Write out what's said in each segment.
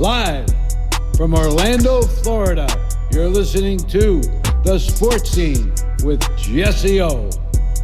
Live from Orlando, Florida, you're listening to The Sports Scene with Jesse O.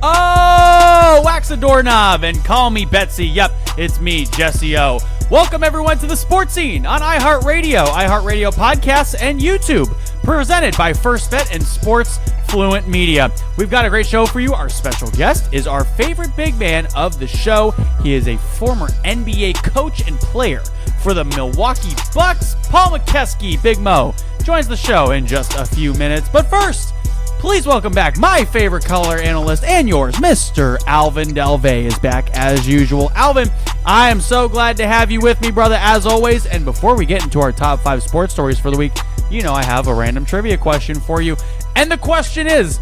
Oh, wax a doorknob and call me Betsy. Yep, it's me, Jesse O. Welcome, everyone, to The Sports Scene on iHeartRadio, iHeartRadio Podcasts, and YouTube. Presented by First Bet and Sports Fluent Media. We've got a great show for you. Our special guest is our favorite big man of the show. He is a former NBA coach and player for the Milwaukee Bucks. Paul Mokeski, Big Mo, joins the show in just a few minutes. But first, please welcome back my favorite color analyst and yours, Mr. Alvin Delvey is back as usual. Alvin, I am so glad to have you with me, brother, as always. And before we get into our top 5 sports stories for the week, you know I have a random trivia question for you. And the question is,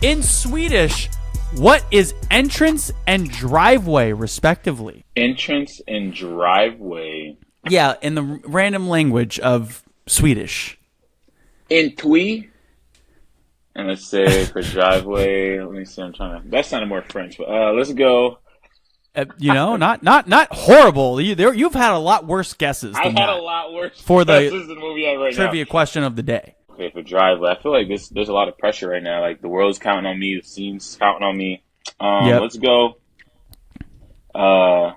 in Swedish, what is entrance and driveway, respectively? Entrance and driveway. Yeah, in the random language of Swedish. Entry. And let's say for driveway, let me see, that sounded more French, but let's go. Not horrible. You've had a lot worse guesses than I had a lot worse for guesses than what we have right trivia now. question of the day. Okay, for driveway, I feel like there's a lot of pressure right now. Like, the world's counting on me, the scene's counting on me. Yep. Let's go. Le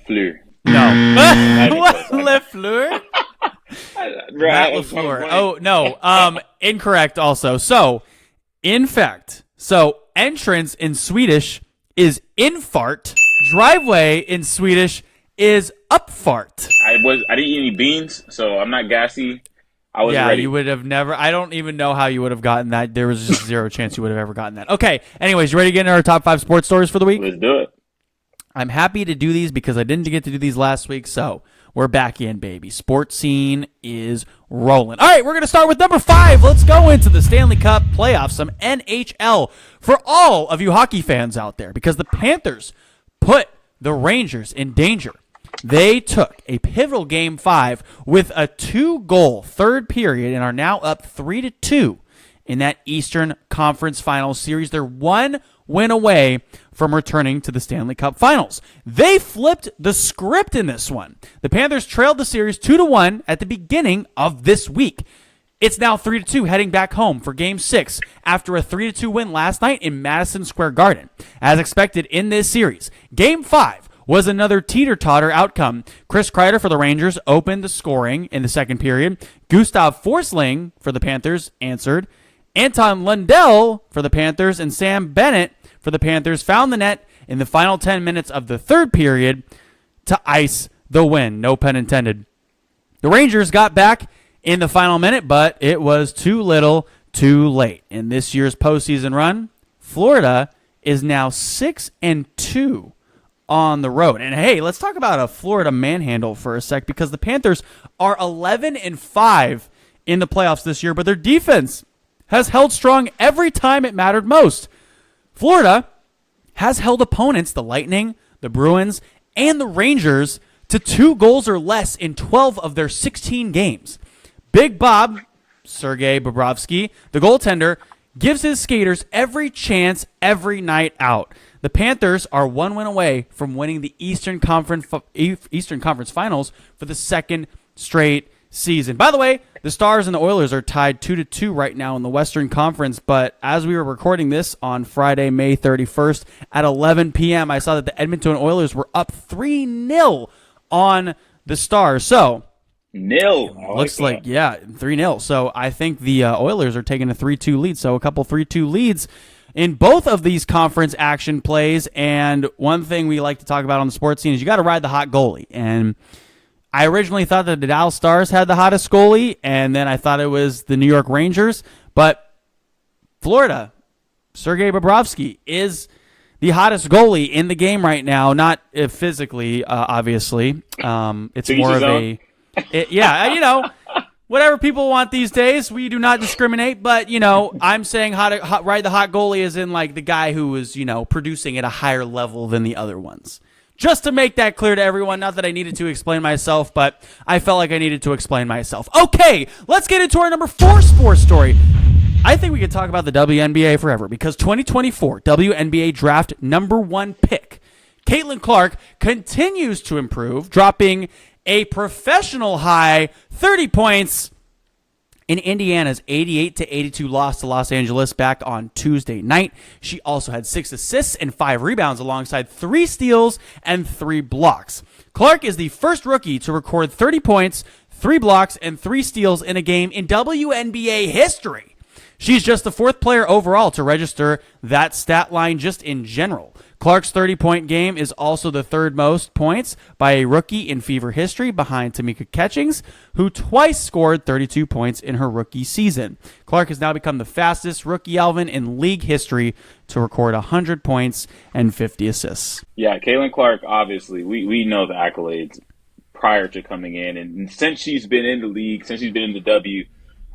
Fleur. No. Le Fleur? Right. LaFleur. Oh, no. Incorrect also. So, in fact, entrance in Swedish is infart. Driveway in Swedish is uppfart. I didn't eat any beans, so I'm not gassy. I was ready. You would have never. I don't even know how you would have gotten that. There was just zero chance you would have ever gotten that. Okay. Anyways, you ready to get into our top 5 sports stories for the week? Let's do it. I'm happy to do these because I didn't get to do these last week, so we're back in, baby. Sports Scene is rolling. All right, we're going to start with number 5. Let's go into the Stanley Cup playoffs, some NHL for all of you hockey fans out there, because the Panthers put the Rangers in danger. They took a pivotal Game 5 with a 2-goal third period and are now up 3-2 in that Eastern Conference Finals series. They're one win away from returning to the Stanley Cup Finals. They flipped the script in this one. The Panthers trailed the series 2-1 at the beginning of this week. It's now 3-2 heading back home for Game 6 after a 3-2 win last night in Madison Square Garden. As expected in this series, Game 5 was another teeter-totter outcome. Chris Kreider for the Rangers opened the scoring in the second period. Gustav Forsling for the Panthers answered. Anton Lundell for the Panthers and Sam Bennett for the Panthers found the net in the final 10 minutes of the third period to ice the win. No pun intended. The Rangers got back in the final minute, but it was too little, too late. In this year's postseason run, Florida is now 6-2 on the road. And hey, let's talk about a Florida manhandle for a sec, because the Panthers are 11-5 in the playoffs this year, but their defense has held strong every time it mattered most. Florida has held opponents, the Lightning, the Bruins, and the Rangers, to 2 goals or less in 12 of their 16 games. Big Bob, Sergei Bobrovsky, the goaltender, gives his skaters every chance every night out. The Panthers are 1 win away from winning the Eastern Conference Finals for the second straight season. By the way, the Stars and the Oilers are tied 2-2 right now in the Western Conference, but as we were recording this on Friday, May 31st at 11 p.m., I saw that the Edmonton Oilers were up 3-0 on the Stars. So, looks like 3-0. So I think the Oilers are taking a 3-2 lead. So a couple 3-2 leads in both of these conference action plays. And one thing we like to talk about on the sports scene is you got to ride the hot goalie. And I originally thought that the Dallas Stars had the hottest goalie, and then I thought it was the New York Rangers. But Florida, Sergei Bobrovsky, is the hottest goalie in the game right now. Not physically, obviously. It's more of a... whatever people want these days. We do not discriminate, but, I'm saying ride the hot goalie is in, like, the guy who is, producing at a higher level than the other ones. Just to make that clear to everyone, not that I needed to explain myself, but I felt like I needed to explain myself. Okay, let's get into our number 4 sports story. I think we could talk about the WNBA forever, because 2024 WNBA draft number 1 pick, Caitlin Clark, continues to improve, dropping a professional high 30 points in Indiana's 88-82 loss to Los Angeles back on Tuesday night. She also had 6 assists and 5 rebounds alongside 3 steals and 3 blocks. Clark is the first rookie to record 30 points, 3 blocks, and 3 steals in a game in WNBA history. She's just the 4th player overall to register that stat line just in general. Clark's 30-point game is also the 3rd most points by a rookie in Fever history, behind Tamika Catchings, who twice scored 32 points in her rookie season. Clark has now become the fastest rookie, Alvin, in league history to record 100 points and 50 assists. Yeah, Caitlin Clark, obviously, we know the accolades prior to coming in. And since she's been in the league, since she's been in the W,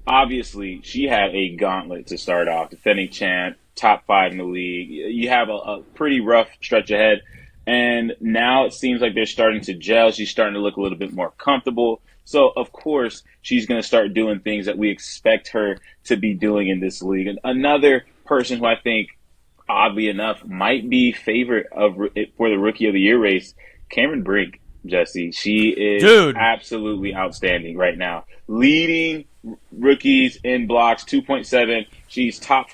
obviously she had a gauntlet to start off. Defending champ, top 5 in the league. You have a pretty rough stretch ahead. And now it seems like they're starting to gel. She's starting to look a little bit more comfortable. So, of course, she's going to start doing things that we expect her to be doing in this league. And another person who I think, oddly enough, might be favorite for the Rookie of the Year race, Cameron Brink, Jesse. She is absolutely outstanding right now. Leading rookies in blocks, 2.7. She's top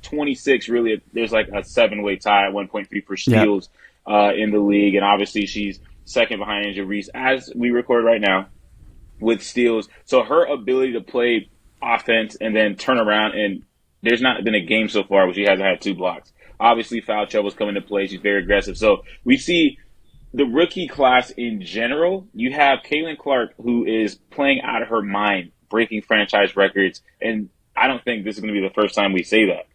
26. Really, there's like a 7-way tie at 1.3 for steals in the league, and obviously she's second behind Angel Reese as we record right now with steals. So her ability to play offense and then turn around, and there's not been a game so far where she hasn't had 2 blocks. Obviously, foul trouble's coming into play. She's very aggressive. So we see the rookie class in general. You have Caitlin Clark, who is playing out of her mind, breaking franchise records, and I don't think this is going to be the first time we say that.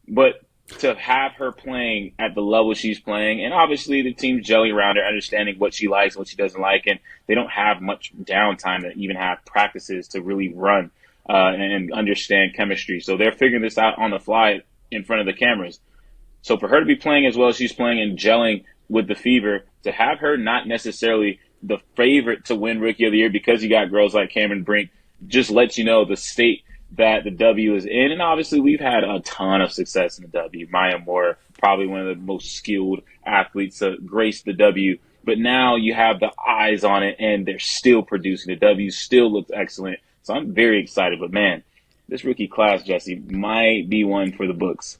But to have her playing at the level she's playing, and obviously the team's gelling around her, understanding what she likes, what she doesn't like, and they don't have much downtime to even have practices to really run and understand chemistry. So they're figuring this out on the fly in front of the cameras. So for her to be playing as well as she's playing and gelling with the Fever, to have her not necessarily the favorite to win Rookie of the Year because you got girls like Cameron Brink, just lets you know the state that the W is in. And obviously we've had a ton of success in the W. Maya Moore, probably one of the most skilled athletes to grace the W. But now you have the eyes on it, and they're still producing. The W still looks excellent. So I'm very excited. But, man, this rookie class, Jesse, might be one for the books.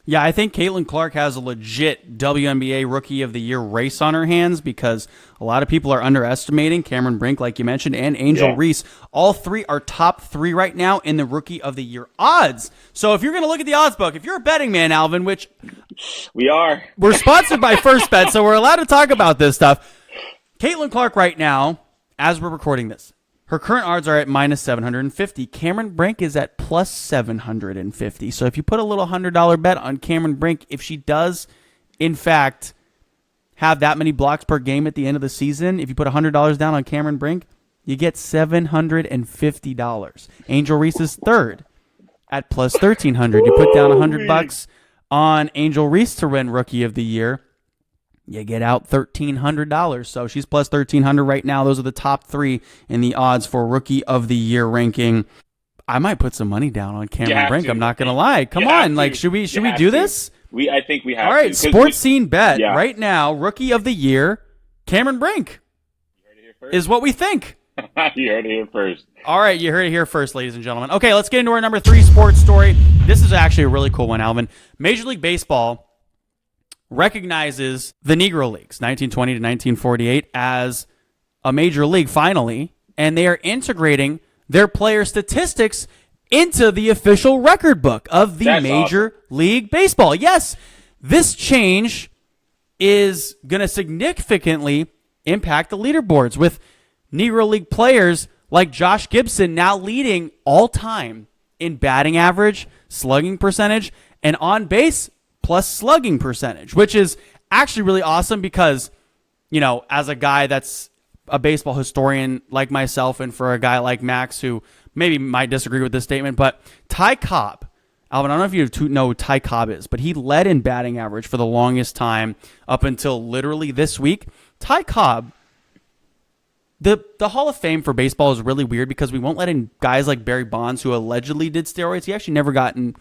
Yeah, I think Caitlin Clark has a legit WNBA Rookie of the Year race on her hands because a lot of people are underestimating Cameron Brink, like you mentioned, and Angel Reese. All 3 are top 3 right now in the Rookie of the Year odds. So if you're going to look at the odds book, if you're a betting man, Alvin, which we're sponsored by First Bet, so we're allowed to talk about this stuff. Caitlin Clark right now, as we're recording this, her current odds are at minus 750. Cameron Brink is at plus 750. So if you put a little $100 bet on Cameron Brink, if she does, in fact, have that many blocks per game at the end of the season, if you put $100 down on Cameron Brink, you get $750. Angel Reese is third at plus 1,300. You put down $100 on Angel Reese to win Rookie of the Year, you get out $1,300. So she's plus 1,300 right now. Those are the top 3 in the odds for Rookie of the Year ranking. I might put some money down on Cameron Brink. I'm not going to lie. Come on. Like, should we do this? I think we have to. All right, sports scene bet right now. Rookie of the Year, Cameron Brink is what we think. You heard it here first. All right, you heard it here first, ladies and gentlemen. Okay, let's get into our number 3 sports story. This is actually a really cool one, Alvin. Major League Baseball recognizes the Negro Leagues, 1920 to 1948, as a major league finally, and they are integrating their player statistics into the official record book of the Major League Baseball. Yes, this change is going to significantly impact the leaderboards, with Negro League players like Josh Gibson now leading all time in batting average, slugging percentage, and on base plus slugging percentage, which is actually really awesome because, you know, as a guy that's a baseball historian like myself, and for a guy like Max who maybe might disagree with this statement, but Ty Cobb, Alvin, I don't know if you know who Ty Cobb is, but he led in batting average for the longest time up until literally this week. Ty Cobb, the Hall of Fame for baseball is really weird because we won't let in guys like Barry Bonds, who allegedly did steroids. He actually never gotten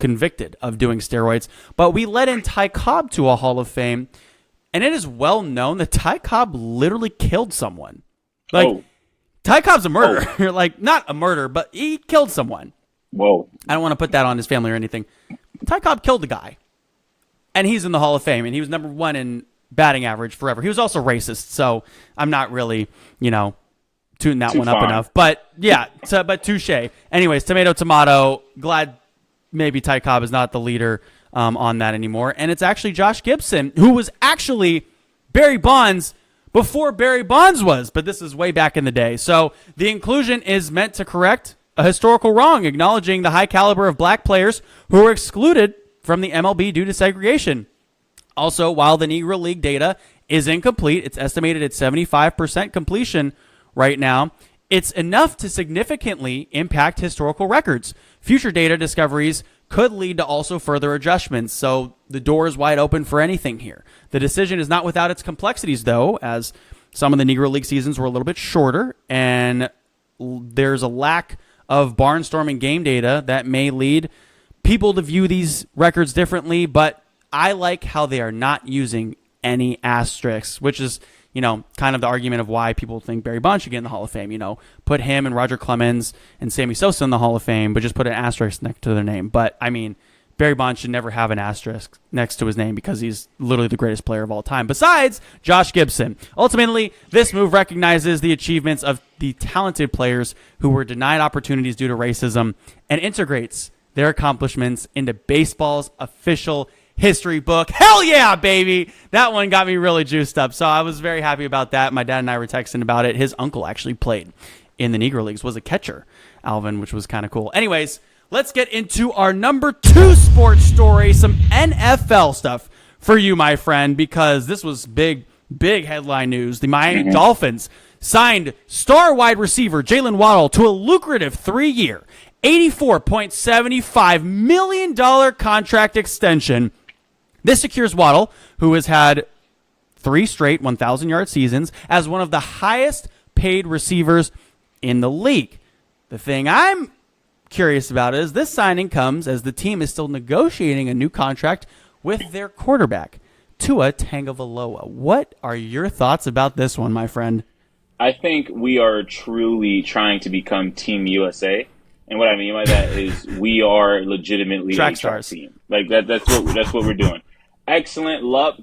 convicted of doing steroids, but we let in Ty Cobb to a Hall of Fame. and it is well known that Ty Cobb literally killed someone. Like, Ty Cobb's a murderer. Like, not a murderer, but he killed someone. Whoa. I don't want to put that on his family or anything. Ty Cobb killed the guy. And he's in the Hall of Fame, and he was number 1 in batting average forever. He was also racist, so I'm not really, tuning that one up enough. But, yeah, but touche. Anyways, tomato. Glad maybe Ty Cobb is not the leader on that anymore. And it's actually Josh Gibson, who was actually Barry Bonds before Barry Bonds was. But this is way back in the day. So the inclusion is meant to correct a historical wrong, acknowledging the high caliber of black players who were excluded from the MLB due to segregation. Also, while the Negro League data is incomplete, it's estimated at 75% completion right now, it's enough to significantly impact historical records. Future data discoveries could lead to also further adjustments, so the door is wide open for anything here. The decision is not without its complexities, though, as some of the Negro League seasons were a little bit shorter, and there's a lack of barnstorming game data that may lead people to view these records differently, but I like how they are not using any asterisks, which is, kind of the argument of why people think Barry Bonds should get in the Hall of Fame. Put him and Roger Clemens and Sammy Sosa in the Hall of Fame, but just put an asterisk next to their name. But, Barry Bonds should never have an asterisk next to his name because he's literally the greatest player of all time, besides Josh Gibson. Ultimately, this move recognizes the achievements of the talented players who were denied opportunities due to racism and integrates their accomplishments into baseball's official history book. Hell yeah, baby! That one got me really juiced up, so I was very happy about that. My dad and I were texting about it. His uncle actually played in the Negro Leagues, was a catcher, Alvin, which was kind of cool. Anyways, let's get into our number 2 sports story, some NFL stuff for you, my friend, because this was big headline news. The Miami Dolphins signed star wide receiver Jalen Waddle to a lucrative 3-year, $84.75 million contract extension. This secures Waddle, who has had 3 straight 1,000-yard seasons, as one of the highest paid receivers in the league. The thing I'm curious about is this signing comes as the team is still negotiating a new contract with their quarterback, Tua Tagovailoa. What are your thoughts about this one, my friend? I think we are truly trying to become Team USA. And what I mean by that is we are legitimately track a stars team. Like that's what we're doing. Excellent luck.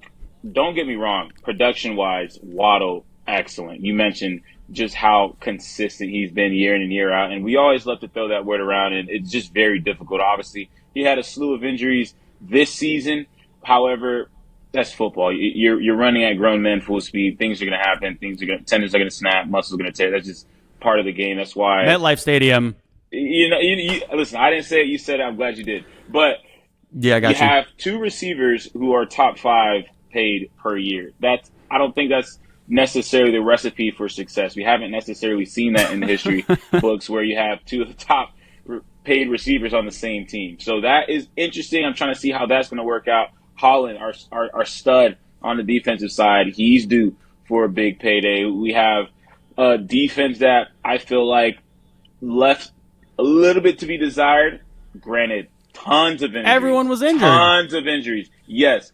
Don't get me wrong. Production-wise, Waddle, excellent. You mentioned just how consistent he's been year in and year out. And we always love to throw that word around, and it's just very difficult. Obviously, he had a slew of injuries this season. However, that's football. You're running at grown men full speed. Things are going to happen. Tendons are going to snap. Muscles are going to tear. That's just part of the game. That's why MetLife Stadium. Listen, I didn't say it. You said it. I'm glad you did. But yeah, I got you. You have 2 receivers who are top 5 paid per year. I don't think that's necessarily the recipe for success. We haven't necessarily seen that in the history books where you have 2 of the top paid receivers on the same team. So that is interesting. I'm trying to see how that's going to work out. Holland, our stud on the defensive side, he's due for a big payday. We have a defense that I feel like left a little bit to be desired. Granted, tons of injuries. Everyone was injured. Tons of injuries. Yes.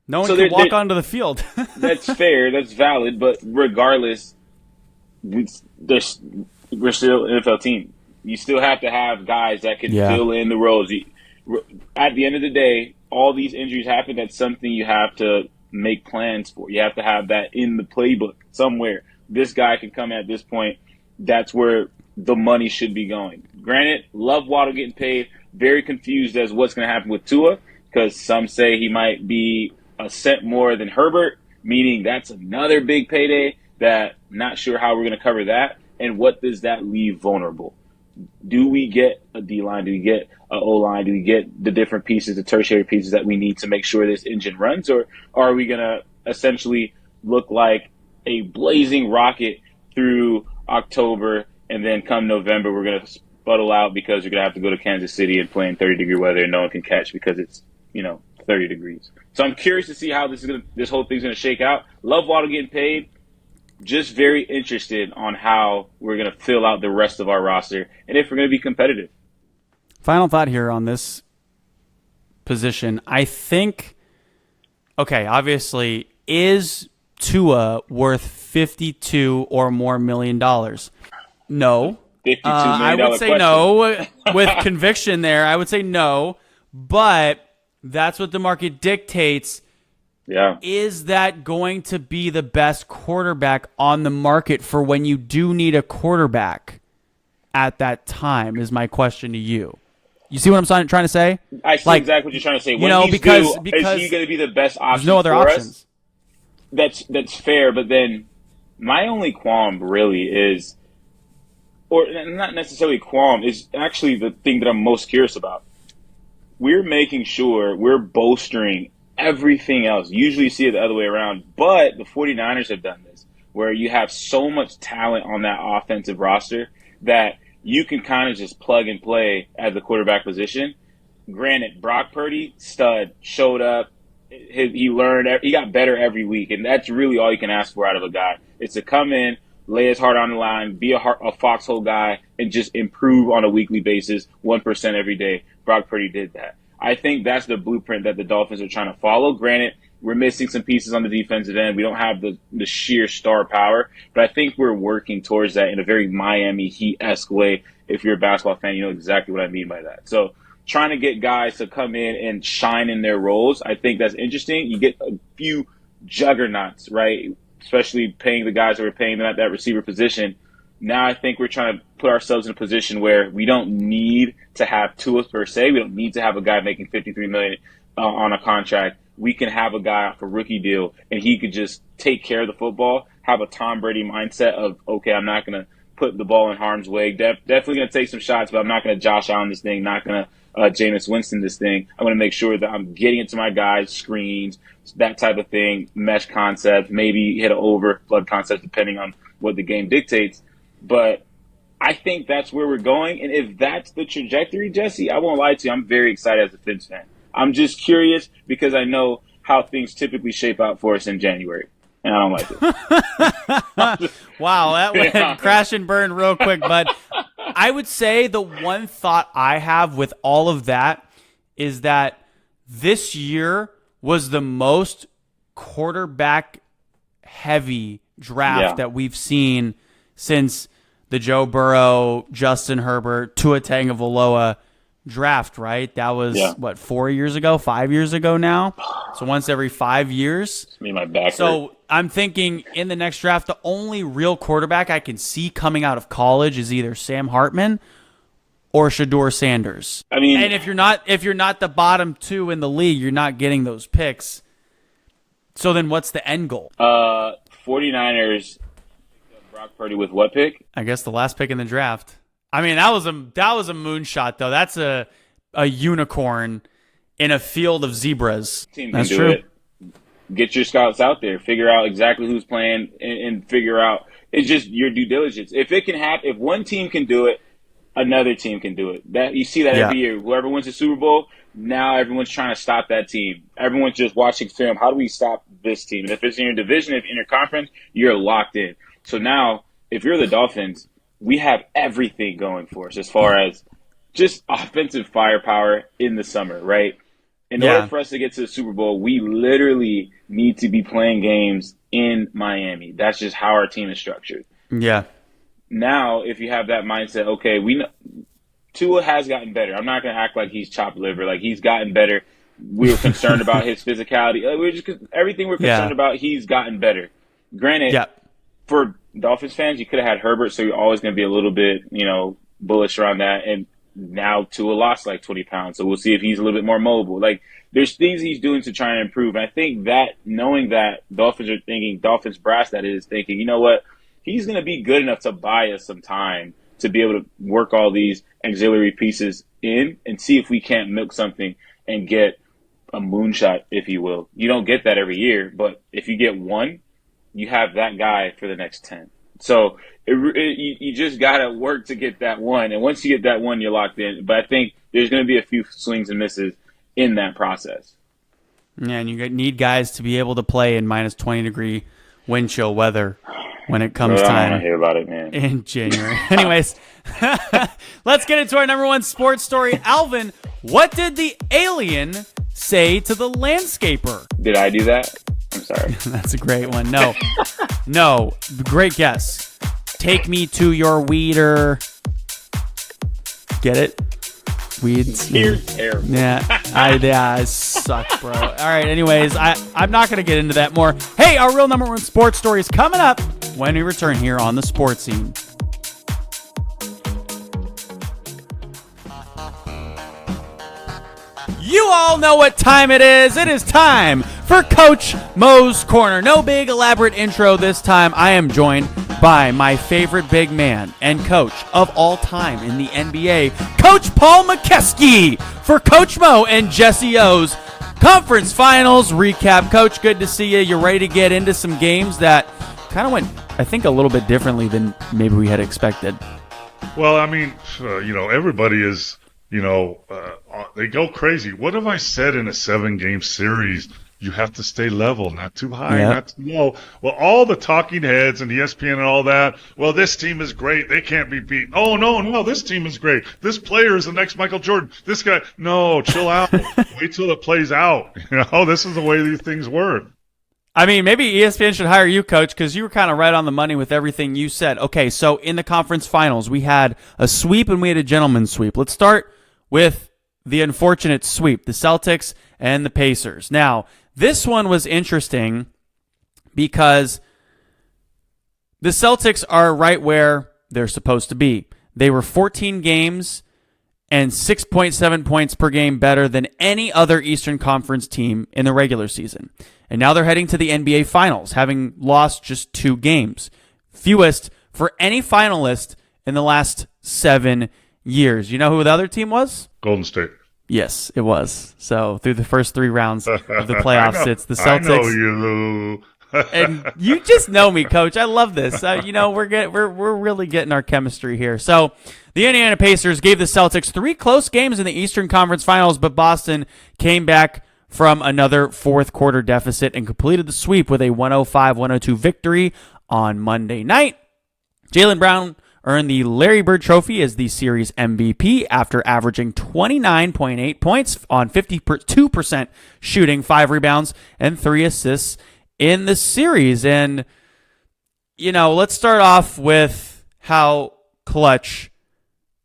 No one could walk onto the field. That's fair. That's valid. But regardless, we're still an NFL team. You still have to have guys that can fill in the roles. At the end of the day, all these injuries happen. That's something you have to make plans for. You have to have that in the playbook somewhere. This guy can come at this point. That's where the money should be going. Granted, love Waddle getting paid. Very confused as what's going to happen with Tua, because some say he might be a cent more than Herbert, meaning that's another big payday. That not sure how we're going to cover that, and what does that leave vulnerable? Do we get a D-line? Do we get an O-line? Do we get the different pieces, the tertiary pieces that we need to make sure this engine runs? Or are we going to essentially look like a blazing rocket through October, and then come November we're going to spuddle out because you're going to have to go to Kansas City and play in 30-degree weather and no one can catch because it's, 30 degrees. So I'm curious to see how this whole thing's going to shake out. Love Waddle getting paid. Just very interested on how we're going to fill out the rest of our roster and if we're going to be competitive. Final thought here on this position. I think, okay, obviously Is Tua worth $52 or more million? No. $52 million I would say question. no with conviction there. I would say no, but that's what the market dictates. Yeah. Is that going to be the best quarterback on the market for when you do need a quarterback at that time is my question to you. You see what I'm trying to say? I see exactly what you're trying to say. When know, he's because is he going to be the best option there's no other for options. us? That's fair, but then my only qualm really is, or not necessarily qualm, is actually the thing that I'm most curious about. We're making sure we're bolstering everything else. Usually you see it the other way around, but the 49ers have done this, where you have so much talent on that offensive roster that you can kind of just plug and play at the quarterback position. Granted, Brock Purdy, stud, showed up. He learned. He got better every week, and that's really all you can ask for out of a guy. It's to come in, lay his heart on the line, be a foxhole guy, and just improve on a weekly basis, 1% every day. Brock Purdy did that. I think that's the blueprint that the Dolphins are trying to follow. Granted, we're missing some pieces on the defensive end. We don't have the sheer star power, but I think we're working towards that in a very Miami Heat-esque way. If you're a basketball fan, you know exactly what I mean by that. So trying to get guys to come in and shine in their roles, I think that's interesting. You get a few juggernauts, right? Especially paying the guys that we're paying them at that receiver position. Now I think we're trying to put ourselves in a position where we don't need to have Tua per se. We don't need to have a guy making $53 million on a contract. We can have a guy off a rookie deal, and he could just take care of the football, have a Tom Brady mindset of, okay, I'm not going to put the ball in harm's way. Definitely going to take some shots, but I'm not going to Josh Allen this thing, not going to Jameis Winston this thing. I'm going to make sure that I'm getting it to my guys, screens, that type of thing, mesh concept, maybe hit an over flood concept depending on what the game dictates. But I think that's where we're going. And if that's the trajectory, Jesse, I won't lie to you, I'm very excited as a Fins fan. I'm just curious because I know how things typically shape out for us in January. And I don't like it. Wow, that went crash and burn real quick. But I would say the one thought I have with all of that is that this year was the most quarterback-heavy draft that we've seen since the Joe Burrow, Justin Herbert, Tua Tagovailoa draft, right? That was, 4 years ago, 5 years ago now? So once every 5 years. It's me, my back. So I'm thinking in the next draft, the only real quarterback I can see coming out of college is either Sam Hartman or Shedeur Sanders. I mean, and if you're not the bottom two in the league, you're not getting those picks. So then what's the end goal? 49ers Brock Purdy with what pick? I guess the last pick in the draft. I mean, that was a moonshot, though. That's a unicorn in a field of zebras. Team That's can do true. it. Get your scouts out there. Figure out exactly who's playing and figure out. It's just your due diligence. If it can happen, if one team can do it, another team can do it. That you see that every year. Whoever wins the Super Bowl, now everyone's trying to stop that team. Everyone's just watching film. How do we stop this team? And if it's in your division, if in your conference, you're locked in. So now, if you're the Dolphins, we have everything going for us as far as just offensive firepower in the summer, right? In order for us to get to the Super Bowl, we literally need to be playing games in Miami. That's just how our team is structured. Yeah. Now, if you have that mindset, okay, we know Tua has gotten better. I'm not going to act like he's chopped liver. Like, he's gotten better. We were concerned about his physicality. Everything we're concerned about, he's gotten better. Granted, for Dolphins fans, you could have had Herbert, so you're always going to be a little bit, bullish around that. And now Tua lost like 20 pounds, so we'll see if he's a little bit more mobile. Like, there's things he's doing to try and improve. And I think that, knowing that Dolphins brass that is thinking, you know what, he's going to be good enough to buy us some time to be able to work all these auxiliary pieces in and see if we can't milk something and get a moonshot, if you will. You don't get that every year, but if you get one, you have that guy for the next 10. So you just got to work to get that one. And once you get that one, you're locked in. But I think there's going to be a few swings and misses in that process. Yeah, and you need guys to be able to play in minus 20-degree wind chill weather when it comes time. I don't want to hear about it, man. In January. Anyways, let's get into our number one sports story. Alvin, what did the alien say to the landscaper? Did I do that? I'm sorry. That's a great one. No, great guess. Take me to your weeder. Get it? Weeds. You're terrible. Yeah, I suck, bro. All right, anyways, I'm not going to get into that more. Hey, our real number one sports story is coming up when we return here on the Sports Scene. You all know what time it is. It is time for Coach Mo's Corner. No big elaborate intro this time. I am joined by my favorite big man and coach of all time in the NBA, Coach Paul Mokeski, for Coach Mo and Jesse O's Conference Finals recap. Coach, good to see you. You're ready to get into some games that kind of went, I think, a little bit differently than maybe we had expected. Well, I mean, everybody is, they go crazy. What have I said in a 7-game series? You have to stay level, not too high, not too low. Well, all the talking heads and ESPN and all that, well, this team is great. They can't be beaten. Oh, no, this team is great. This player is the next Michael Jordan. This guy, no, chill out. Wait till it plays out. This is the way these things work. I mean, maybe ESPN should hire you, Coach, because you were kind of right on the money with everything you said. Okay, so in the conference finals, we had a sweep and we had a gentleman's sweep. Let's start with the unfortunate sweep, the Celtics and the Pacers. Now, this one was interesting because the Celtics are right where they're supposed to be. They were 14 games and 6.7 points per game better than any other Eastern Conference team in the regular season. And now they're heading to the NBA Finals, having lost just 2 games. Fewest for any finalist in the last 7 years. You know who the other team was? Golden State. Yes, it was. So through the first 3 rounds of the playoffs, it's the Celtics. I know you. And you just know me, Coach. I love this. We're really getting our chemistry here. So the Indiana Pacers gave the Celtics 3 close games in the Eastern Conference Finals, but Boston came back from another fourth quarter deficit and completed the sweep with a 105-102 victory on Monday night. Jaylen Brown earned the Larry Bird Trophy as the series MVP after averaging 29.8 points on 52% shooting, 5 rebounds, and 3 assists in the series. And, let's start off with how clutch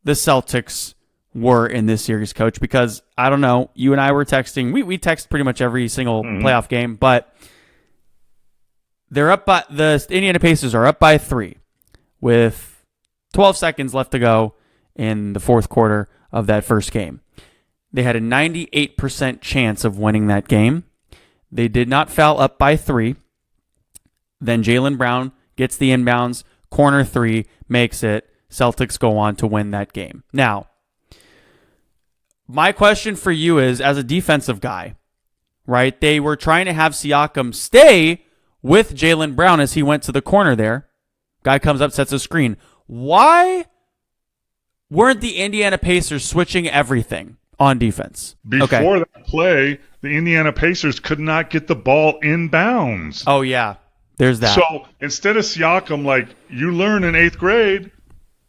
the Celtics were in this series, Coach, because, I don't know, you and I were texting. We text pretty much every single playoff game, but the Indiana Pacers are up by 3 with 12 seconds left to go in the fourth quarter of that first game. They had a 98% chance of winning that game. They did not foul up by 3. Then Jaylen Brown gets the inbounds, corner 3, makes it. Celtics go on to win that game. Now, my question for you is, as a defensive guy, right, they were trying to have Siakam stay with Jaylen Brown as he went to the corner there. Guy comes up, sets a screen. Why weren't the Indiana Pacers switching everything on defense? Before that play, the Indiana Pacers could not get the ball inbounds. Oh, yeah. There's that. So instead of Siakam, like you learn in 8th grade,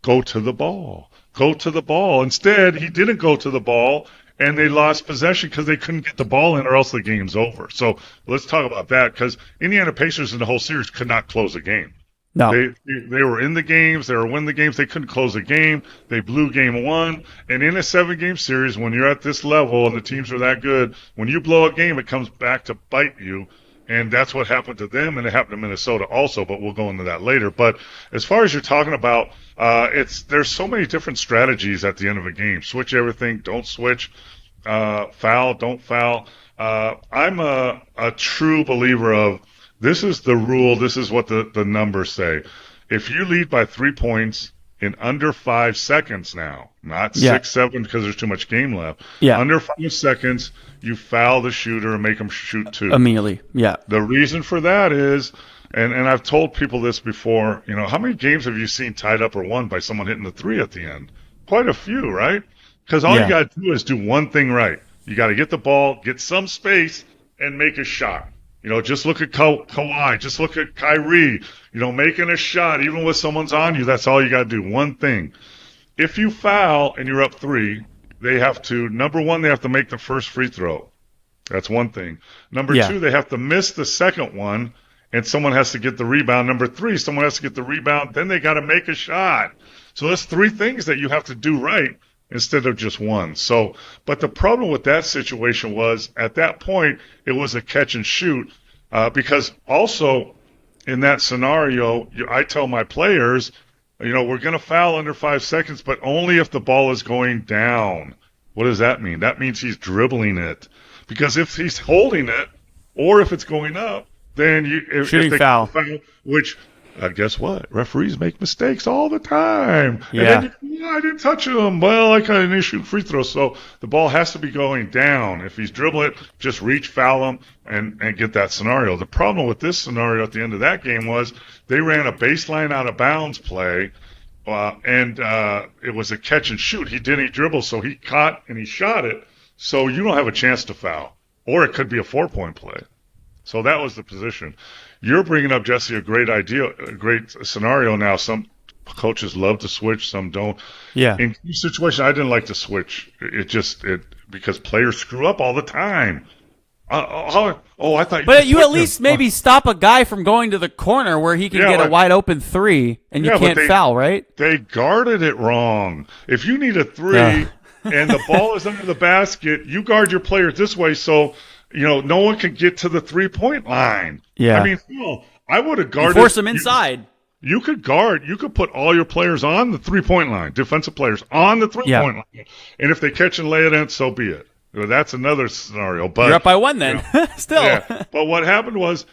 go to the ball. Go to the ball. Instead, he didn't go to the ball, and they lost possession because they couldn't get the ball in or else the game's over. So let's talk about that, because Indiana Pacers in the whole series could not close a game. No. They were in the games. They were winning the games. They couldn't close a game. They blew game 1. And in a 7-game series, when you're at this level and the teams are that good, when you blow a game, it comes back to bite you. And that's what happened to them, and it happened to Minnesota also, but we'll go into that later. But as far as you're talking about, there's so many different strategies at the end of a game. Switch everything, don't switch, foul, don't foul. I'm a true believer of this is the rule, this is what the numbers say. If you lead by 3 points in under 5 seconds now, not 6, 7 because there's too much game left, under 5 seconds, you foul the shooter and make them shoot 2. Immediately, yeah. The reason for that is, and I've told people this before, how many games have you seen tied up or won by someone hitting the 3 at the end? Quite a few, right? Because all you got to do is do one thing right. You got to get the ball, get some space, and make a shot. Just look at Kawhi. Just look at Kyrie. Making a shot, even when someone's on you, that's all you got to do. One thing. If you foul and you're up 3, they have to, number 1, they have to make the first free throw. That's one thing. Number Yeah. two, they have to miss the second one, and someone has to get the rebound. Number three, someone has to get the rebound. Then they got to make a shot. So that's three things that you have to do right instead of just one. So, but the problem with that situation was at that point, it was a catch and shoot, because also in that scenario, I tell my players, we're going to foul under 5 seconds, but only if the ball is going down. What does that mean? That means he's dribbling it. Because if he's holding it, or if it's going up, then shooting foul. Which, guess what? Referees make mistakes all the time. Yeah. And then I didn't touch him. Well, I kind of shoot free throws. So the ball has to be going down. If he's dribbling it, just reach, foul him, and get that scenario. The problem with this scenario at the end of that game was they ran a baseline out of bounds play, and it was a catch and shoot. He didn't dribble, so he caught and he shot it. So you don't have a chance to foul. Or it could be a 4-point play. So that was the position. You're bringing up, Jesse, a great idea, a great scenario now. Some coaches love to switch, some don't. Yeah. In this situation, I didn't like to switch. Because players screw up all the time. I thought. But you at least maybe stop a guy from going to the corner where he can get a wide open three, and you can't foul, right? They guarded it wrong. If you need a three and the ball is under the basket, you guard your players this way so no one can get to the 3-point line. Yeah. I mean, I would have guarded. You force them inside. You could put all your players on the 3-point line, defensive players on the 3-point line. And if they catch and lay it in, so be it. That's another scenario. But you're up by one then. Still. Yeah. But what happened was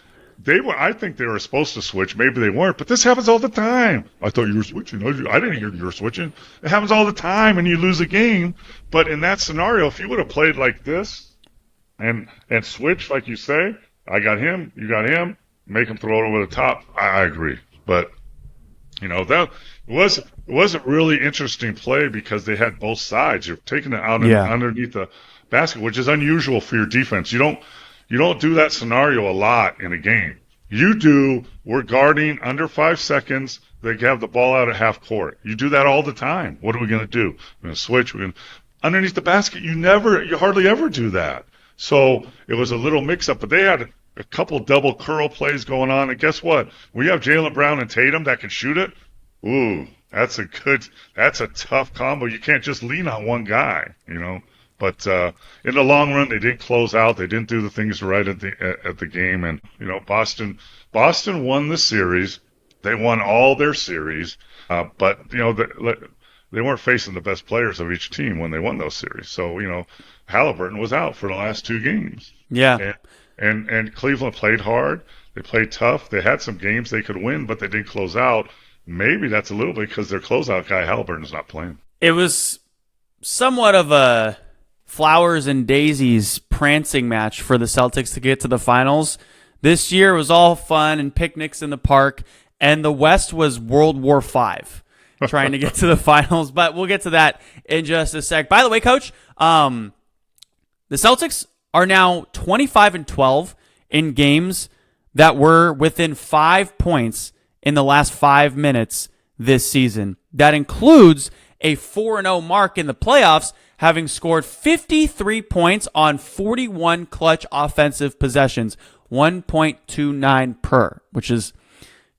I think they were supposed to switch. Maybe they weren't, but this happens all the time. I thought you were switching. I didn't hear you were switching. It happens all the time, and you lose a game. But in that scenario, if you would have played like this and switched, like you say, I got him, you got him, make him throw it over the top, I agree. But, that was a really interesting play because they had both sides. You're taking it out underneath the basket, which is unusual for your defense. You don't do that scenario a lot in a game. You do, we're guarding under 5 seconds. They have the ball out at half court. You do that all the time. What are we going to do? We're going to switch. Underneath the basket, you hardly ever do that. So it was a little mix-up, but they had a couple double curl plays going on. And guess what? When you have Jaylen Brown and Tatum that can shoot it, that's a tough combo. You can't just lean on one guy, But in the long run, they didn't close out. They didn't do the things right at the game. And Boston won the series. They won all their series. But they weren't facing the best players of each team when they won those series. So Halliburton was out for the last 2 games. Yeah. And Cleveland played hard. They played tough. They had some games they could win, but they didn't close out. Maybe that's a little bit because their closeout guy Halliburton's not playing. It was somewhat of a flowers and daisies prancing match for the Celtics to get to the finals. This year was all fun and picnics in the park, and the West was World War V trying to get to the finals, but we'll get to that in just a sec. By the way, Coach, the Celtics are now 25-12 in games that were within 5 points in the last 5 minutes this season. That includes a 4-0 mark in the playoffs, having scored 53 points on 41 clutch offensive possessions, 1.29 per, which is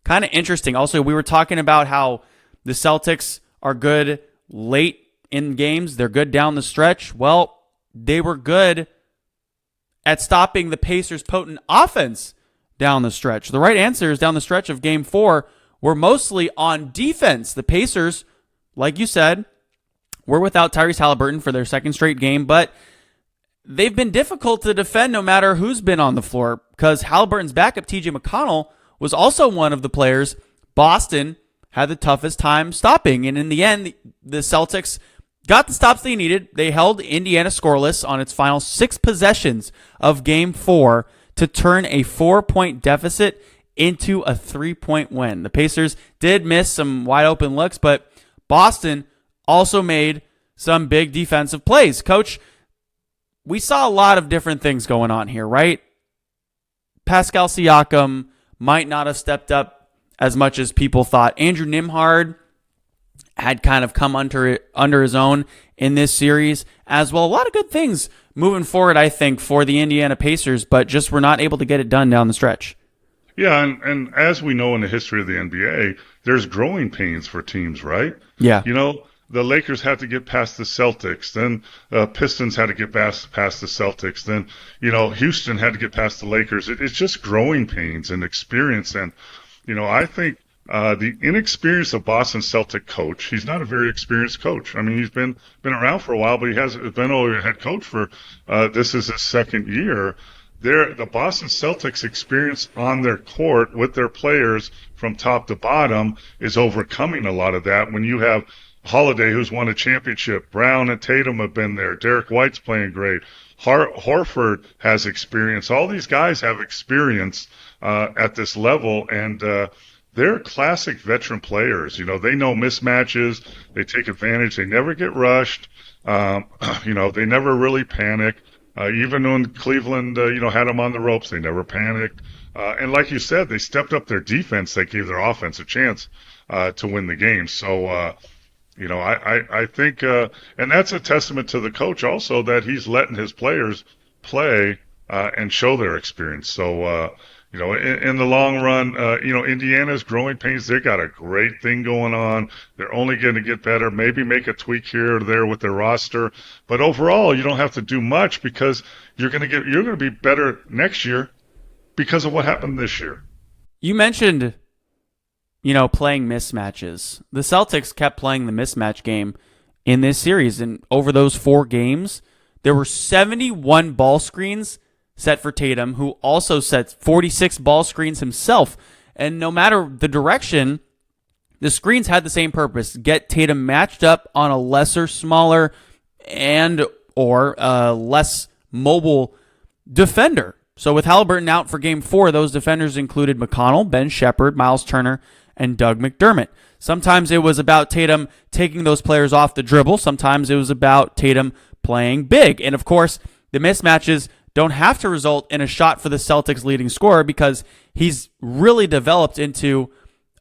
kind of interesting. Also, we were talking about how the Celtics are good late in games. They're good down the stretch. Well, they were good at stopping the Pacers' potent offense down the stretch. The right answers down the stretch of Game 4 were mostly on defense. The Pacers, like you said, were without Tyrese Halliburton for their second straight game, but they've been difficult to defend no matter who's been on the floor because Halliburton's backup, TJ McConnell, was also one of the players Boston had the toughest time stopping. And in the end, the Celtics got the stops they needed. They held Indiana scoreless on its final 6 possessions of Game 4 to turn a 4-point deficit into a 3-point win. The Pacers did miss some wide open looks, but Boston also made some big defensive plays. Coach, we saw a lot of different things going on here, right? Pascal Siakam might not have stepped up as much as people thought. Andrew Nembhard had kind of come under his own in this series as well. A lot of good things moving forward, I think, for the Indiana Pacers, but just were not able to get it done down the stretch. Yeah, and as we know in the history of the NBA, there's growing pains for teams, right? Yeah. The Lakers had to get past the Celtics, then Pistons had to get past the Celtics, then Houston had to get past the Lakers. It's just growing pains and experience, and I think the inexperience of Boston Celtic coach, he's not a very experienced coach. I mean, he's been around for a while, but he hasn't been a head coach for this is his second year. The Boston Celtics experience on their court with their players from top to bottom is overcoming a lot of that. When you have Holiday, who's won a championship, Brown and Tatum have been there, Derek White's playing great, Horford has experience. All these guys have experience at this level, and they're classic veteran players. They know mismatches, they take advantage, they never get rushed, they never really panic. Even when Cleveland, had them on the ropes, they never panicked. And like you said, they stepped up their defense. They gave their offense a chance to win the game. So, I think, and that's a testament to the coach also that he's letting his players play and show their experience. So, in the long run, Indiana's growing pains. They got a great thing going on. They're only going to get better. Maybe make a tweak here or there with their roster, but overall, you don't have to do much because you're going to be better next year because of what happened this year. You mentioned, playing mismatches. The Celtics kept playing the mismatch game in this series, and over those 4 games, there were 71 ball screens set for Tatum, who also set 46 ball screens himself. And no matter the direction, the screens had the same purpose: get Tatum matched up on a lesser, smaller, and or less mobile defender. So with Halliburton out for Game 4, those defenders included McConnell, Ben Shepherd, Miles Turner, and Doug McDermott. Sometimes it was about Tatum taking those players off the dribble. Sometimes it was about Tatum playing big. And of course, the mismatches don't have to result in a shot for the Celtics leading scorer because he's really developed into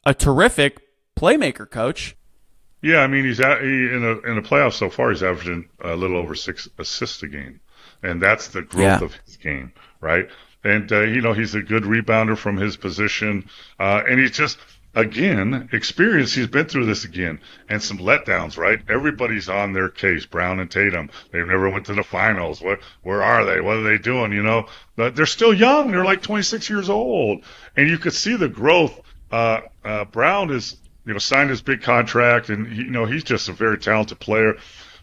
a terrific playmaker, coach. Yeah, I mean, in the playoffs so far, he's averaging a little over 6 assists a game, and that's the growth of his game, right? And he's a good rebounder from his position, and he's just, again, experience. He's been through this again, and some letdowns, right? Everybody's on their case. Brown and Tatum, they've never went to the finals. Where are they? What are they doing? But they're still young. They're like 26 years old, and you could see the growth. Brown is, signed his big contract, and he's just a very talented player.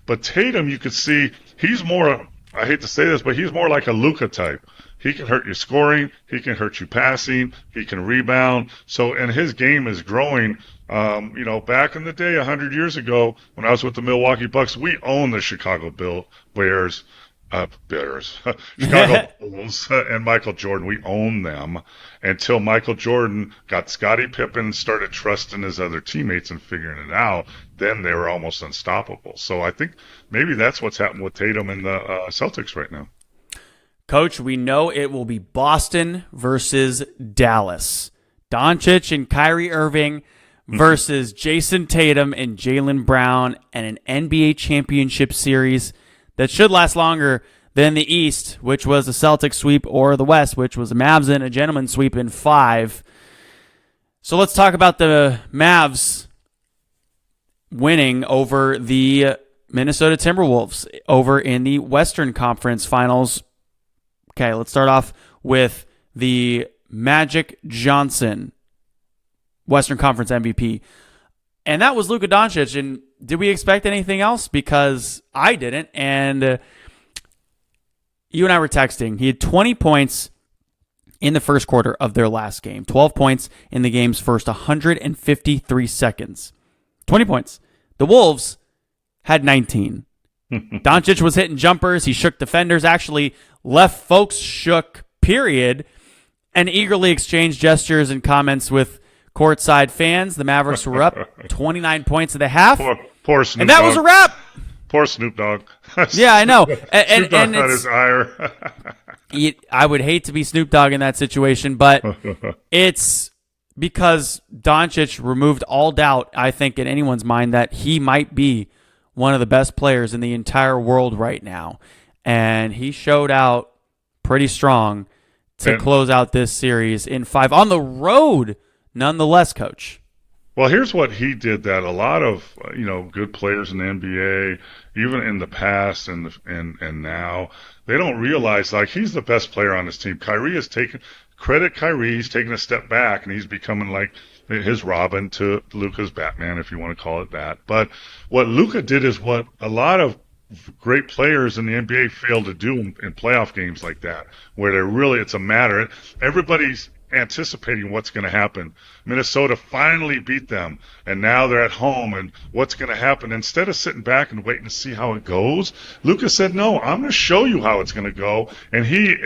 But Tatum, you could see he's more. I hate to say this, but he's more like a Luka type. He can hurt you scoring. He can hurt you passing. He can rebound. So, and his game is growing. Back in the day, 100 years ago, when I was with the Milwaukee Bucks, we owned the Chicago Bears, Chicago Bulls, and Michael Jordan. We owned them until Michael Jordan got Scottie Pippen and started trusting his other teammates and figuring it out. Then they were almost unstoppable. So I think maybe that's what's happened with Tatum and the Celtics right now. Coach, we know it will be Boston versus Dallas. Doncic and Kyrie Irving versus Jason Tatum and Jaylen Brown, and an NBA championship series that should last longer than the East, which was a Celtics sweep, or the West, which was a Mavs and a gentleman sweep in 5. So let's talk about the Mavs winning over the Minnesota Timberwolves over in the Western Conference Finals. Okay, let's start off with the Magic Johnson Western Conference MVP. And that was Luka Doncic. And did we expect anything else? Because I didn't. And you and I were texting. He had 20 points in the first quarter of their last game. 12 points in the game's first 153 seconds. 20 points. The Wolves had 19. Doncic was hitting jumpers. He shook defenders. Actually, left folks shook, period, and eagerly exchanged gestures and comments with courtside fans. The Mavericks were up 29 points at the half. Poor Snoop and that Dogg. Was a wrap. Poor Snoop Dogg. Yeah, I know. Snoop Dogg got his ire. I would hate to be Snoop Dogg in that situation, but it's because Doncic removed all doubt, I think, in anyone's mind that he might be one of the best players in the entire world right now. and he showed out pretty strong to close out this series in 5 on the road, nonetheless, Coach. Well, here's what he did that a lot of good players in the NBA, even in the past and now, they don't realize like he's the best player on his team. He's taken a step back and he's becoming like his Robin to Luka's Batman, if you want to call it that. But what Luka did is what a lot of great players in the NBA fail to do in playoff games like that, where it's a matter. Everybody's anticipating what's going to happen. Minnesota finally beat them, and now they're at home, and what's going to happen? Instead of sitting back and waiting to see how it goes, Luka said, no, I'm going to show you how it's going to go, and he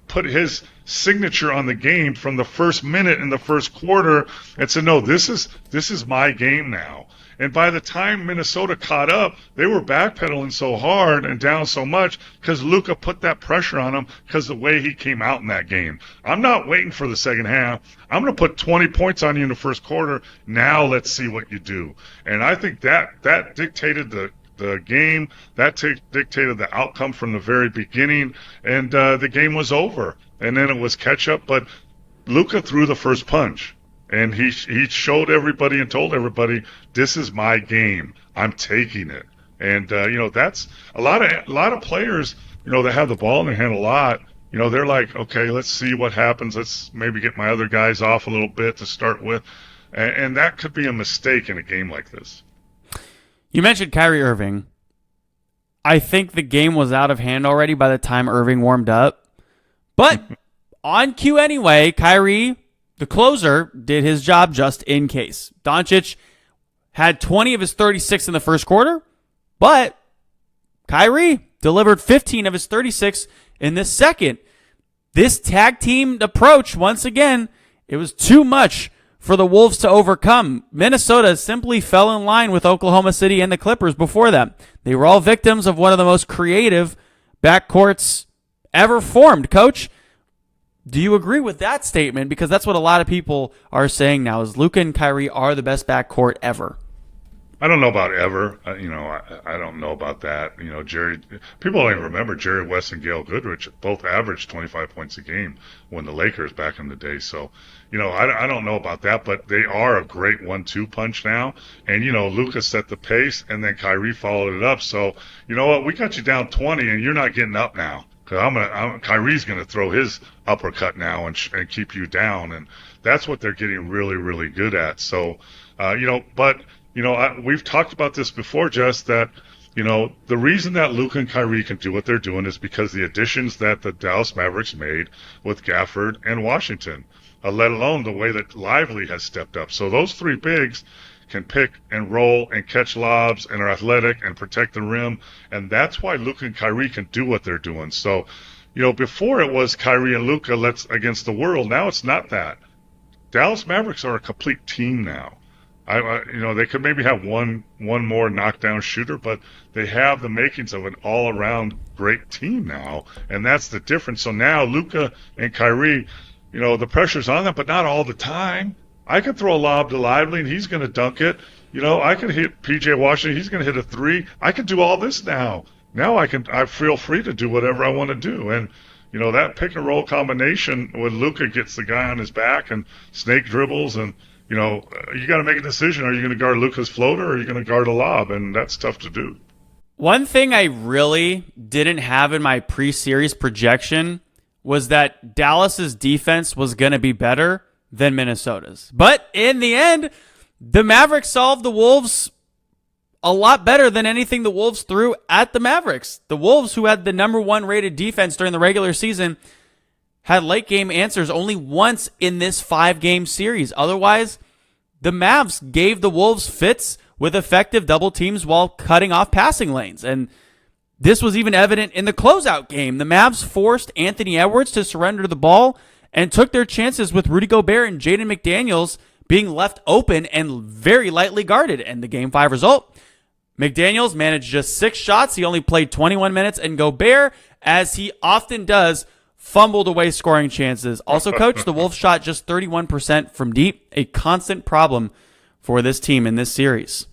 put his signature on the game from the first minute in the first quarter and said, no, this is my game now. And by the time Minnesota caught up, they were backpedaling so hard and down so much because Luka put that pressure on them because the way he came out in that game. I'm not waiting for the second half. I'm going to put 20 points on you in the first quarter. Now let's see what you do. And I think that dictated the game. That dictated the outcome from the very beginning. And the game was over. And then it was catch up. But Luka threw the first punch. And he showed everybody and told everybody, this is my game. I'm taking it. And, that's a lot of players, that have the ball in their hand a lot. They're like, okay, let's see what happens. Let's maybe get my other guys off a little bit to start with. And that could be a mistake in a game like this. You mentioned Kyrie Irving. I think the game was out of hand already by the time Irving warmed up. But on cue anyway, Kyrie, the closer, did his job just in case. Doncic had 20 of his 36 in the first quarter, but Kyrie delivered 15 of his 36 in the second. This tag team approach, once again, it was too much for the Wolves to overcome. Minnesota simply fell in line with Oklahoma City and the Clippers before them. They were all victims of one of the most creative backcourts ever formed. Coach, do you agree with that statement? Because that's what a lot of people are saying now, is Luka and Kyrie are the best backcourt ever. I don't know about ever. I don't know about that. People don't even remember Jerry West and Gail Goodrich both averaged 25 points a game when the Lakers back in the day. So, I don't know about that, but they are a great 1-2 punch now. And, Luka set the pace and then Kyrie followed it up. So, you know what? We got you down 20 and you're not getting up now. Because Kyrie's going to throw his uppercut now and keep you down, and that's what they're getting really, really good at. So, we've talked about this before, Jess, that the reason that Luka and Kyrie can do what they're doing is because the additions that the Dallas Mavericks made with Gafford and Washington, let alone the way that Lively has stepped up. So those three bigs can pick and roll and catch lobs and are athletic and protect the rim. And that's why Luka and Kyrie can do what they're doing. So, before it was Kyrie and Luka against the world. Now it's not that. Dallas Mavericks are a complete team now. They could maybe have one more knockdown shooter, but they have the makings of an all-around great team now. And that's the difference. So now Luka and Kyrie, the pressure's on them, but not all the time. I could throw a lob to Lively, and he's going to dunk it. I could hit P.J. Washington. He's going to hit a three. I can do all this now. Now I feel free to do whatever I want to do. And, that pick-and-roll combination when Luka gets the guy on his back and snake dribbles and, you got to make a decision. Are you going to guard Luka's floater or are you going to guard a lob? And that's tough to do. One thing I really didn't have in my pre-series projection was that Dallas's defense was going to be better than Minnesota's. But in the end, the Mavericks solved the Wolves a lot better than anything the Wolves threw at the Mavericks. The Wolves, who had the number 1 rated defense during the regular season, had late game answers only once in this 5-game series. Otherwise, the Mavs gave the Wolves fits with effective double teams while cutting off passing lanes. And this was even evident in the closeout game. The Mavs forced Anthony Edwards to surrender the ball and took their chances with Rudy Gobert and Jaden McDaniels being left open and very lightly guarded. And the Game 5 result, McDaniels managed just 6 shots. He only played 21 minutes, and Gobert, as he often does, fumbled away scoring chances. Also, Coach, the Wolves shot just 31% from deep, a constant problem for this team in this series.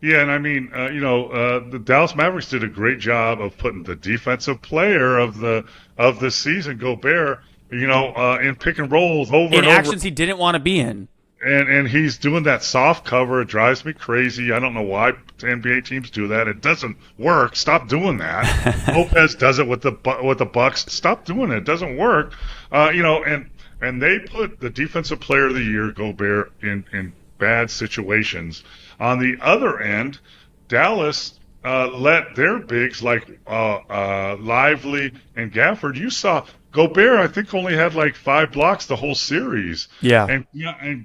Yeah, and I mean, the Dallas Mavericks did a great job of putting the defensive player of the season, Gobert, in pick and rolls over In and over. actions he didn't want to be in. And he's doing that soft cover. It drives me crazy. I don't know why NBA teams do that. It doesn't work. Stop doing that. Lopez does it with the Bucks. Stop doing it. It doesn't work. And they put the defensive player of the year, Gobert, in bad situations. On the other end, Dallas let their bigs like Lively and Gafford. You saw Gobert, I think, only had like 5 blocks the whole series. Yeah. And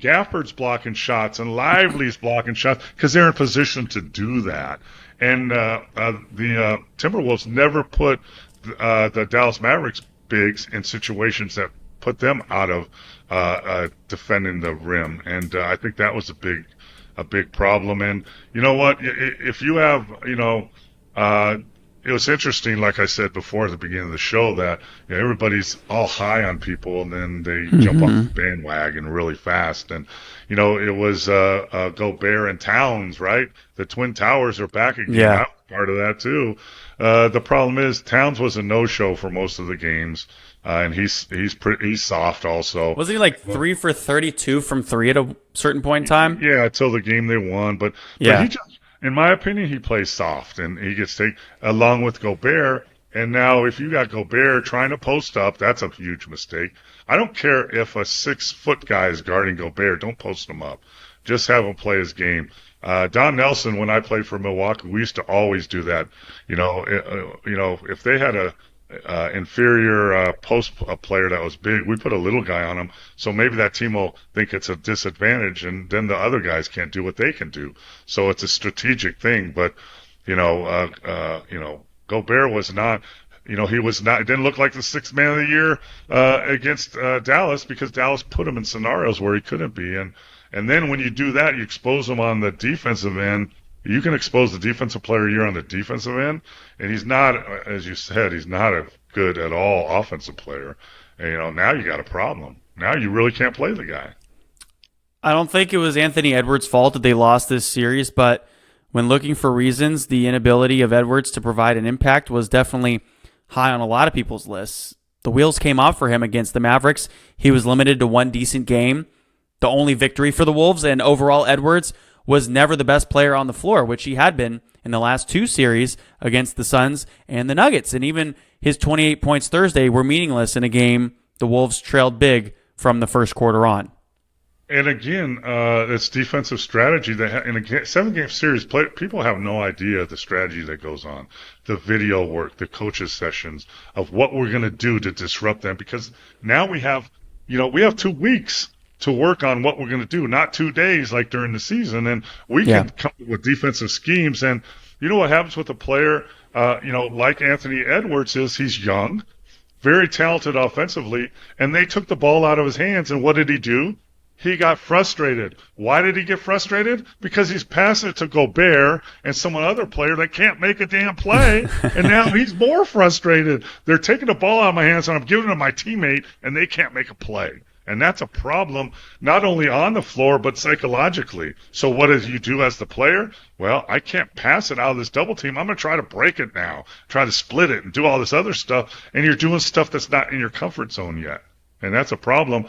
Gafford's blocking shots and Lively's blocking shots because they're in position to do that. And the Timberwolves never put the Dallas Mavericks bigs in situations that put them out of defending the rim. And I think that was a big problem. And you know what? If you have, it was interesting, like I said before at the beginning of the show, that everybody's all high on people and then they jump off the bandwagon really fast. And, it was Gobert and Towns, right? The Twin Towers are back again. Yeah. That was part of that, too. The problem is Towns was a no-show for most of the games. And he's soft also. Wasn't he like 3 for 32 from 3 at a certain point in time? Yeah, until the game they won. But he just, in my opinion, he plays soft, and he gets taken along with Gobert. And now, if you got Gobert trying to post up, that's a huge mistake. I don't care if a 6-foot guy is guarding Gobert. Don't post him up. Just have him play his game. Don Nelson, when I played for Milwaukee, we used to always do that. If they had a inferior post player that was big, we put a little guy on him, so maybe that team will think it's a disadvantage, and then the other guys can't do what they can do. So it's a strategic thing. But Gobert was not. He was not. It didn't look like the 6th man of the year against Dallas because Dallas put him in scenarios where he couldn't be. And then when you do that, you expose him on the defensive end. You can expose the defensive player here on the defensive end, and he's not, as you said, he's not a good at all offensive player. And, now you got a problem. Now you really can't play the guy. I don't think it was Anthony Edwards' fault that they lost this series, but when looking for reasons, the inability of Edwards to provide an impact was definitely high on a lot of people's lists. The wheels came off for him against the Mavericks. He was limited to 1 decent game, the only victory for the Wolves, and overall Edwards was never the best player on the floor, which he had been in the last 2 series against the Suns and the Nuggets. And even his 28 points Thursday were meaningless in a game the Wolves trailed big from the first quarter on. And again, it's defensive strategy. In a 7-game series, people have no idea the strategy that goes on, the video work, the coaches' sessions of what we're going to do to disrupt them. Because now we have 2 weeks to work on what we're going to do, not 2 days like during the season. And we can come up with defensive schemes. And you know what happens with a player, like Anthony Edwards is he's young, very talented offensively, and they took the ball out of his hands. And what did he do? He got frustrated. Why did he get frustrated? Because he's passing it to Gobert and some other player that can't make a damn play, and now he's more frustrated. They're taking the ball out of my hands, and I'm giving it to my teammate, and they can't make a play. And that's a problem, not only on the floor, but psychologically. So what do you do as the player? Well, I can't pass it out of this double team. I'm going to try to break it now, try to split it and do all this other stuff. And you're doing stuff that's not in your comfort zone yet. And that's a problem.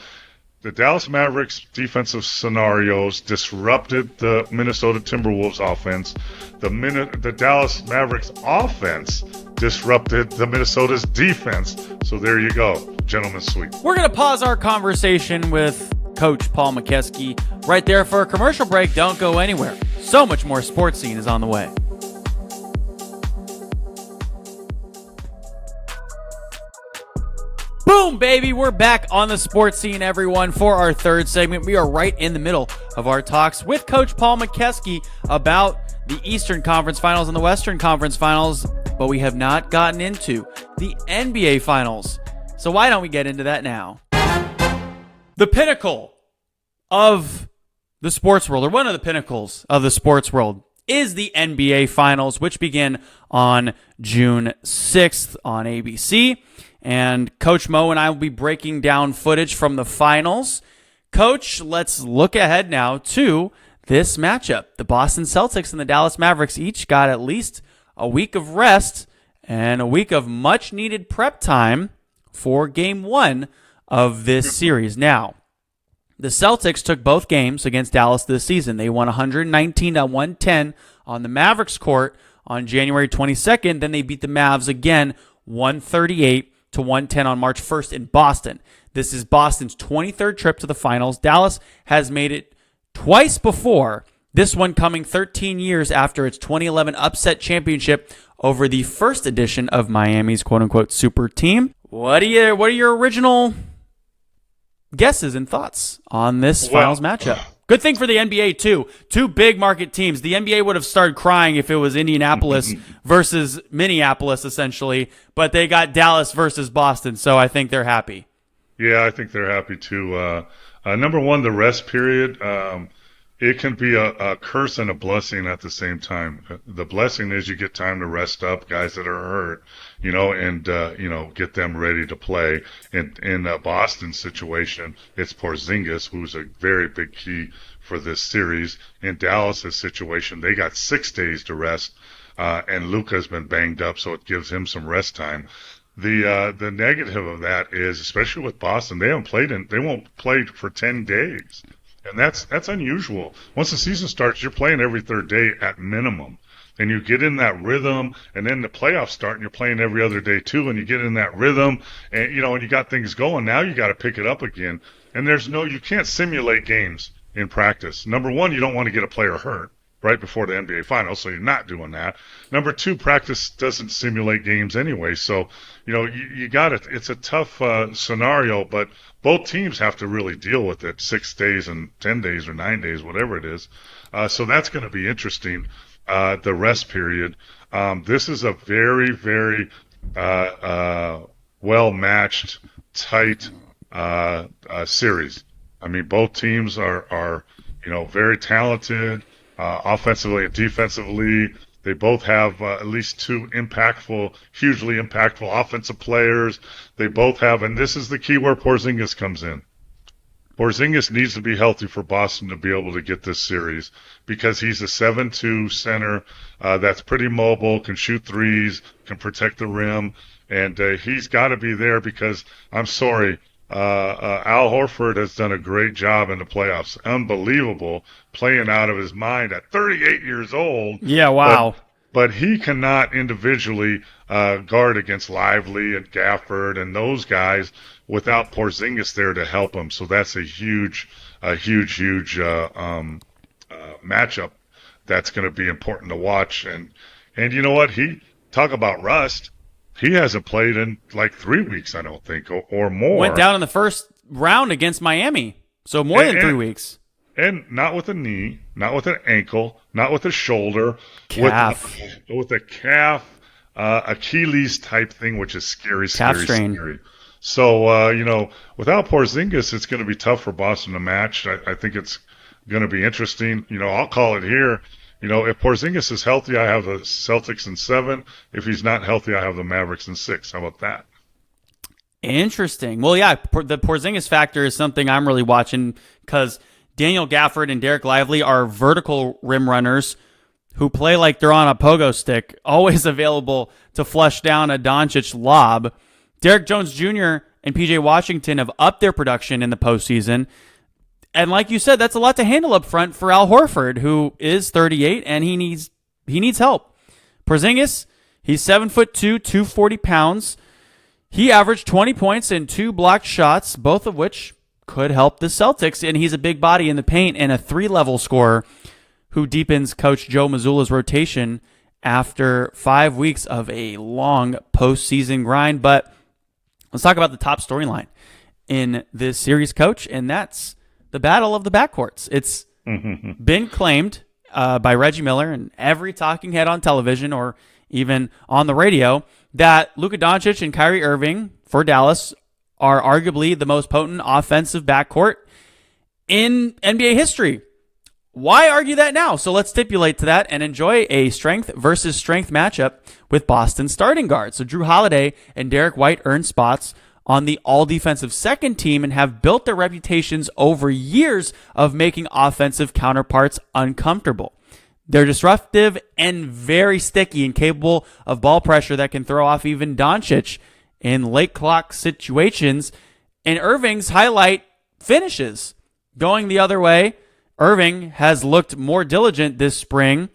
The Dallas Mavericks defensive scenarios disrupted the Minnesota Timberwolves offense. The Dallas Mavericks offense disrupted the Minnesota's defense. So there you go, gentlemen's sweep. We're going to pause our conversation with Coach Paul Mokeski right there for a commercial break. Don't go anywhere. So much more Sports Scene is on the way. Boom, baby. We're back on the Sports Scene, everyone, for our 3rd segment. We are right in the middle of our talks with Coach Paul Mokeski about the Eastern Conference Finals and the Western Conference Finals, but we have not gotten into the NBA Finals. So why don't we get into that now? The pinnacle of the sports world, or one of the pinnacles of the sports world, is the NBA Finals, which begin on June 6th on ABC. And Coach Mo and I will be breaking down footage from the finals. Coach, let's look ahead now to this matchup. The Boston Celtics and the Dallas Mavericks each got at least a week of rest and a week of much-needed prep time for Game 1 of this series. Now, the Celtics took both games against Dallas this season. They won 119-110 on the Mavericks court on January 22nd. Then they beat the Mavs again 138-110 on March 1st in Boston. This is Boston's 23rd trip to the finals. Dallas has made it twice before, this one coming 13 years after its 2011 upset championship over the first edition of Miami's quote-unquote super team. What are your original guesses and thoughts on this finals matchup? Good thing for the NBA, too. Two big market teams. The NBA would have started crying if it was Indianapolis versus Minneapolis, essentially, but they got Dallas versus Boston, so I think they're happy. Yeah, I think they're happy, too. Number one, the rest period. It can be a curse and a blessing at the same time. The blessing is you get time to rest up guys that are hurt, and get them ready to play. In Boston's situation, it's Porzingis, who's a very big key for this series. In Dallas's situation, they got 6 days to rest, and Luka's been banged up, so it gives him some rest time. The negative of that is, especially with Boston, they won't play for 10 days. And that's unusual. Once the season starts, you're playing every third day at minimum. And you get in that rhythm, and then the playoffs start, and you're playing every other day too, and you get in that rhythm, and and you got things going. Now you got to pick it up again. And you can't simulate games in practice. Number one, you don't want to get a player hurt right before the NBA Finals, so you're not doing that. Number two, practice doesn't simulate games anyway, so you got it. It's a tough scenario, but both teams have to really deal with it 6 days and 10 days or 9 days, whatever it is. So that's going to be interesting, the rest period. This is a very, very well-matched, tight series. I mean, both teams are very talented. Offensively and defensively, they both have at least 2 hugely impactful offensive players. They both have, and this is the key where Porzingis comes in. Porzingis needs to be healthy for Boston to be able to get this series because he's a 7'2" center that's pretty mobile, can shoot threes, can protect the rim, and he's got to be there because, I'm sorry, Al Horford has done a great job in the playoffs. Unbelievable, playing out of his mind at 38 years old. Yeah, wow. But he cannot individually guard against Lively and Gafford and those guys without Porzingis there to help him. So that's a huge matchup that's going to be important to watch. And you know what? Talk about rust. He hasn't played in like 3 weeks, I don't think, or more. Went down in the first round against Miami, so more than 3 weeks. And not with a knee, not with an ankle, not with a shoulder. Calf. With a calf, Achilles type thing, which is scary. So, without Porzingis, it's going to be tough for Boston to match. I think it's going to be interesting. I'll call it here. If Porzingis is healthy, I have the Celtics in 7. If he's not healthy, I have the Mavericks in 6. How about that? Interesting. Well, yeah, the Porzingis factor is something I'm really watching because Daniel Gafford and Derek Lively are vertical rim runners who play like they're on a pogo stick, always available to flush down a Doncic lob. Derek Jones Jr. and PJ Washington have upped their production in the postseason. And like you said, that's a lot to handle up front for Al Horford, who is 38, and he needs help. Porzingis, he's 7'2", 240 pounds. He averaged 20 points and 2 blocked shots, both of which could help the Celtics. And he's a big body in the paint and a 3-level scorer who deepens Coach Joe Mazzulla's rotation after 5 weeks of a long postseason grind. But let's talk about the top storyline in this series, Coach, and that's the battle of the backcourts. It's been claimed by Reggie Miller and every talking head on television or even on the radio that Luka Doncic and Kyrie Irving for Dallas are arguably the most potent offensive backcourt in NBA history. Why argue that now? So let's stipulate to that and enjoy a strength versus strength matchup with Boston starting guards. So Drew Holiday and Derek White earned spots on the all-defensive second team and have built their reputations over years of making offensive counterparts uncomfortable. They're disruptive and very sticky and capable of ball pressure that can throw off even Doncic in late clock situations. And Irving's highlight finishes. Going the other way, Irving has looked more diligent this spring,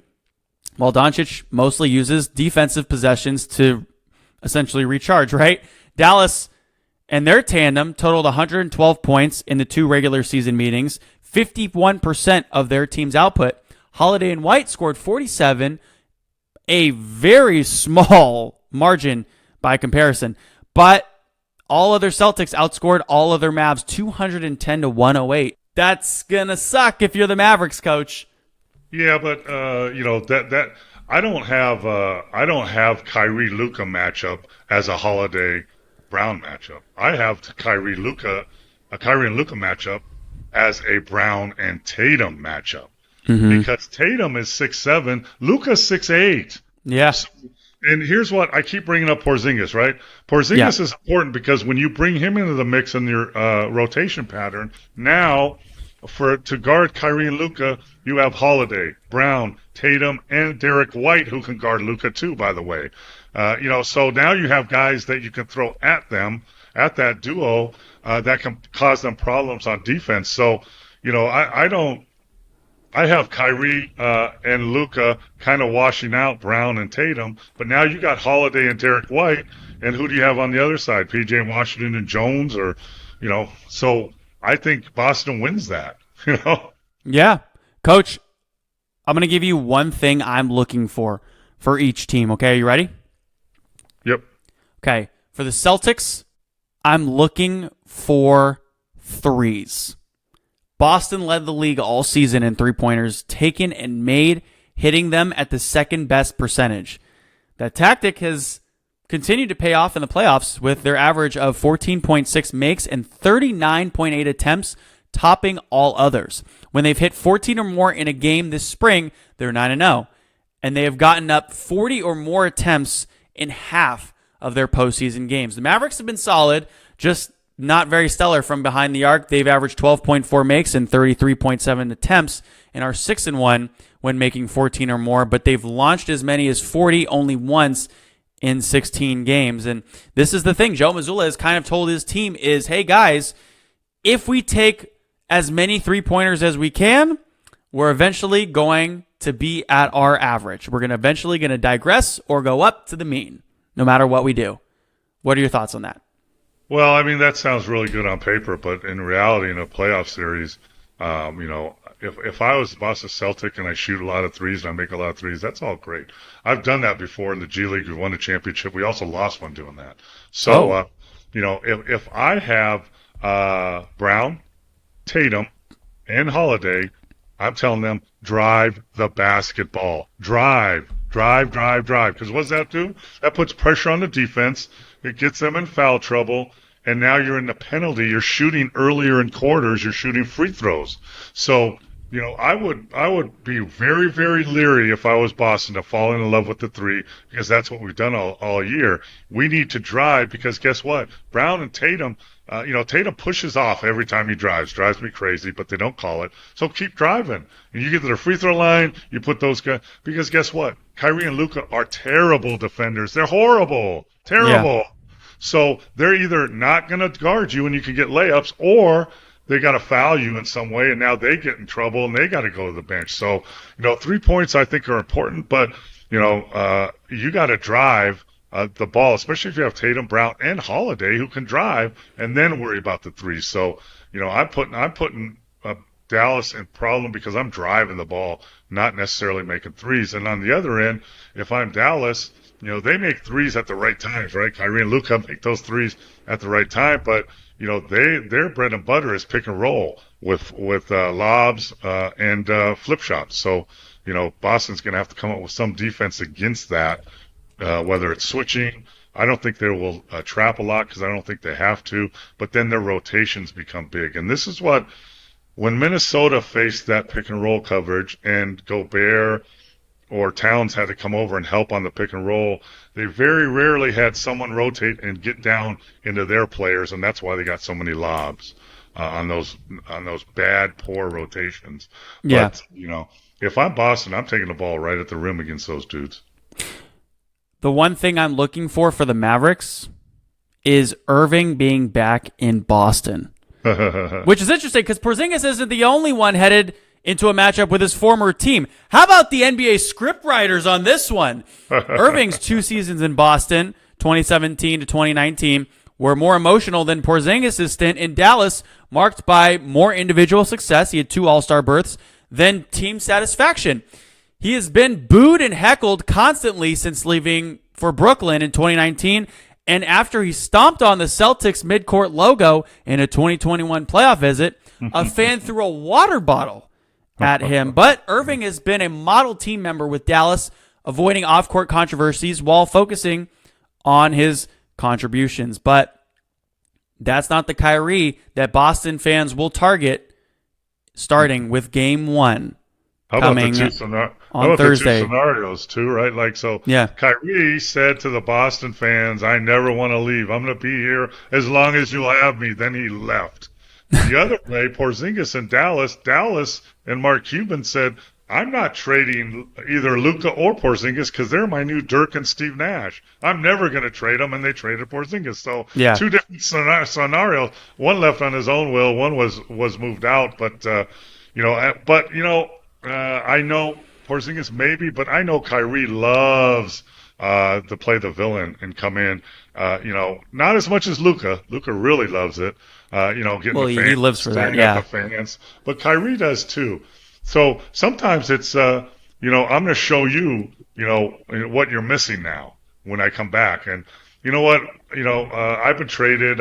while Doncic mostly uses defensive possessions to essentially recharge, right? Dallas and their tandem totaled 112 points in the 2 regular season meetings, 51% of their team's output. Holiday and White scored 47, a very small margin by comparison. But all other Celtics outscored all other Mavs 210 to 108. That's gonna suck if you're the Mavericks, coach. Yeah, but that I don't have Kyrie Luka matchup as a Holiday Brown matchup. I have a Kyrie and Luka matchup as a Brown and Tatum matchup. Because Tatum is 6'7", Luka's 6'8". Yes. And here's what I keep bringing up: Porzingis, right? Porzingis is important because when you bring him into the mix in your rotation pattern, now to guard Kyrie and Luka, you have Holiday, Brown, Tatum, and Derek White who can guard Luka too. By the way, so now you have guys that you can throw at them, at that duo, that can cause them problems on defense. So, I have Kyrie and Luka kind of washing out Brown and Tatum, but now you got Holiday and Derek White, and who do you have on the other side? PJ Washington and Jones, so I think Boston wins that, Yeah. Coach, I'm going to give you one thing I'm looking for each team, okay? Are you ready? Yep. Okay. For the Celtics, I'm looking for threes. Boston led the league all season in three-pointers taken and made, hitting them at the second best percentage. That tactic has continued to pay off in the playoffs with their average of 14.6 makes and 39.8 attempts, topping all others. When they've hit 14 or more in a game this spring, they're 9-0, and they have gotten up 40 or more attempts in half of their postseason games. The Mavericks have been solid, just not very stellar from behind the arc. They've averaged 12.4 makes and 33.7 attempts and are 6-1 when making 14 or more, but they've launched as many as 40 only once in 16 games. And this is the thing Joe Mazzulla has kind of told his team is, hey guys, if we take as many three-pointers as we can, we're eventually going to be at our average. We're eventually going to digress or go up to the mean, no matter what we do. What are your thoughts on that? Well, I mean, that sounds really good on paper, but in reality, in a playoff series, if I was the Boston Celtic and I shoot a lot of threes and I make a lot of threes, that's all great. I've done that before in the G League. We won a championship. We also lost one doing that. So, if I have Brown, Tatum, and Holiday, I'm telling them, drive the basketball. Drive. Because what does that do? That puts pressure on the defense. It gets them in foul trouble. And now you're in the penalty. You're shooting earlier in quarters. You're shooting free throws. So, I would be very, very leery if I was Boston to fall in love with the three, because that's what we've done all year. We need to drive because guess what? Brown and Tatum, Tatum pushes off every time he drives me crazy, but they don't call it. So keep driving. And you get to the free throw line, you put those guys, because guess what? Kyrie and Luka are terrible defenders. They're horrible. Terrible. Yeah. So they're either not going to guard you and you can get layups, or they got to foul you in some way, and now they get in trouble and they got to go to the bench. So, 3 points I think are important, but, you got to drive the ball, especially if you have Tatum, Brown, and Holiday who can drive, and then worry about the threes. So, I'm putting Dallas in problem because I'm driving the ball, not necessarily making threes. And on the other end, if I'm Dallas, they make threes at the right times, right? Kyrie and Luka make those threes at the right time, but their bread and butter is pick and roll with lobs and flip shots. So Boston's going to have to come up with some defense against that, whether it's switching. I don't think they will trap a lot because I don't think they have to, but then their rotations become big. And this is when Minnesota faced that pick and roll coverage and Gobert or Towns had to come over and help on the pick and roll. They very rarely had someone rotate and get down into their players, and that's why they got so many lobs on those bad, poor rotations. Yeah. But, if I'm Boston, I'm taking the ball right at the rim against those dudes. The one thing I'm looking for the Mavericks is Irving being back in Boston, which is interesting because Porzingis isn't the only one headed into a matchup with his former team. How about the NBA scriptwriters on this one? Irving's 2 seasons in Boston, 2017 to 2019, were more emotional than Porzingis' stint in Dallas, marked by more individual success. He had 2 All-Star berths than team satisfaction. He has been booed and heckled constantly since leaving for Brooklyn in 2019, and after he stomped on the Celtics midcourt logo in a 2021 playoff visit, a fan threw a water bottle at him. But Irving has been a model team member with Dallas, avoiding off-court controversies while focusing on his contributions. But that's not the Kyrie that Boston fans will target starting with Game 1 coming on Thursday. The 2 scenarios, too, right? Yeah. Kyrie said to the Boston fans, I never want to leave. I'm going to be here as long as you'll have me. Then he left. The other way, Porzingis in Dallas and Mark Cuban said, I'm not trading either Luka or Porzingis because they're my new Dirk and Steve Nash. I'm never going to trade them, and they traded Porzingis. So 2 different scenarios. One left on his own will. One was moved out. But I know Porzingis maybe, but I know Kyrie loves to play the villain and come in. Not as much as Luka. Luka really loves it. Getting the fans, he lives for that. Yeah, the fans. But Kyrie does too. So sometimes it's, I'm going to show you, what you're missing now when I come back. And you know what? I've been traded,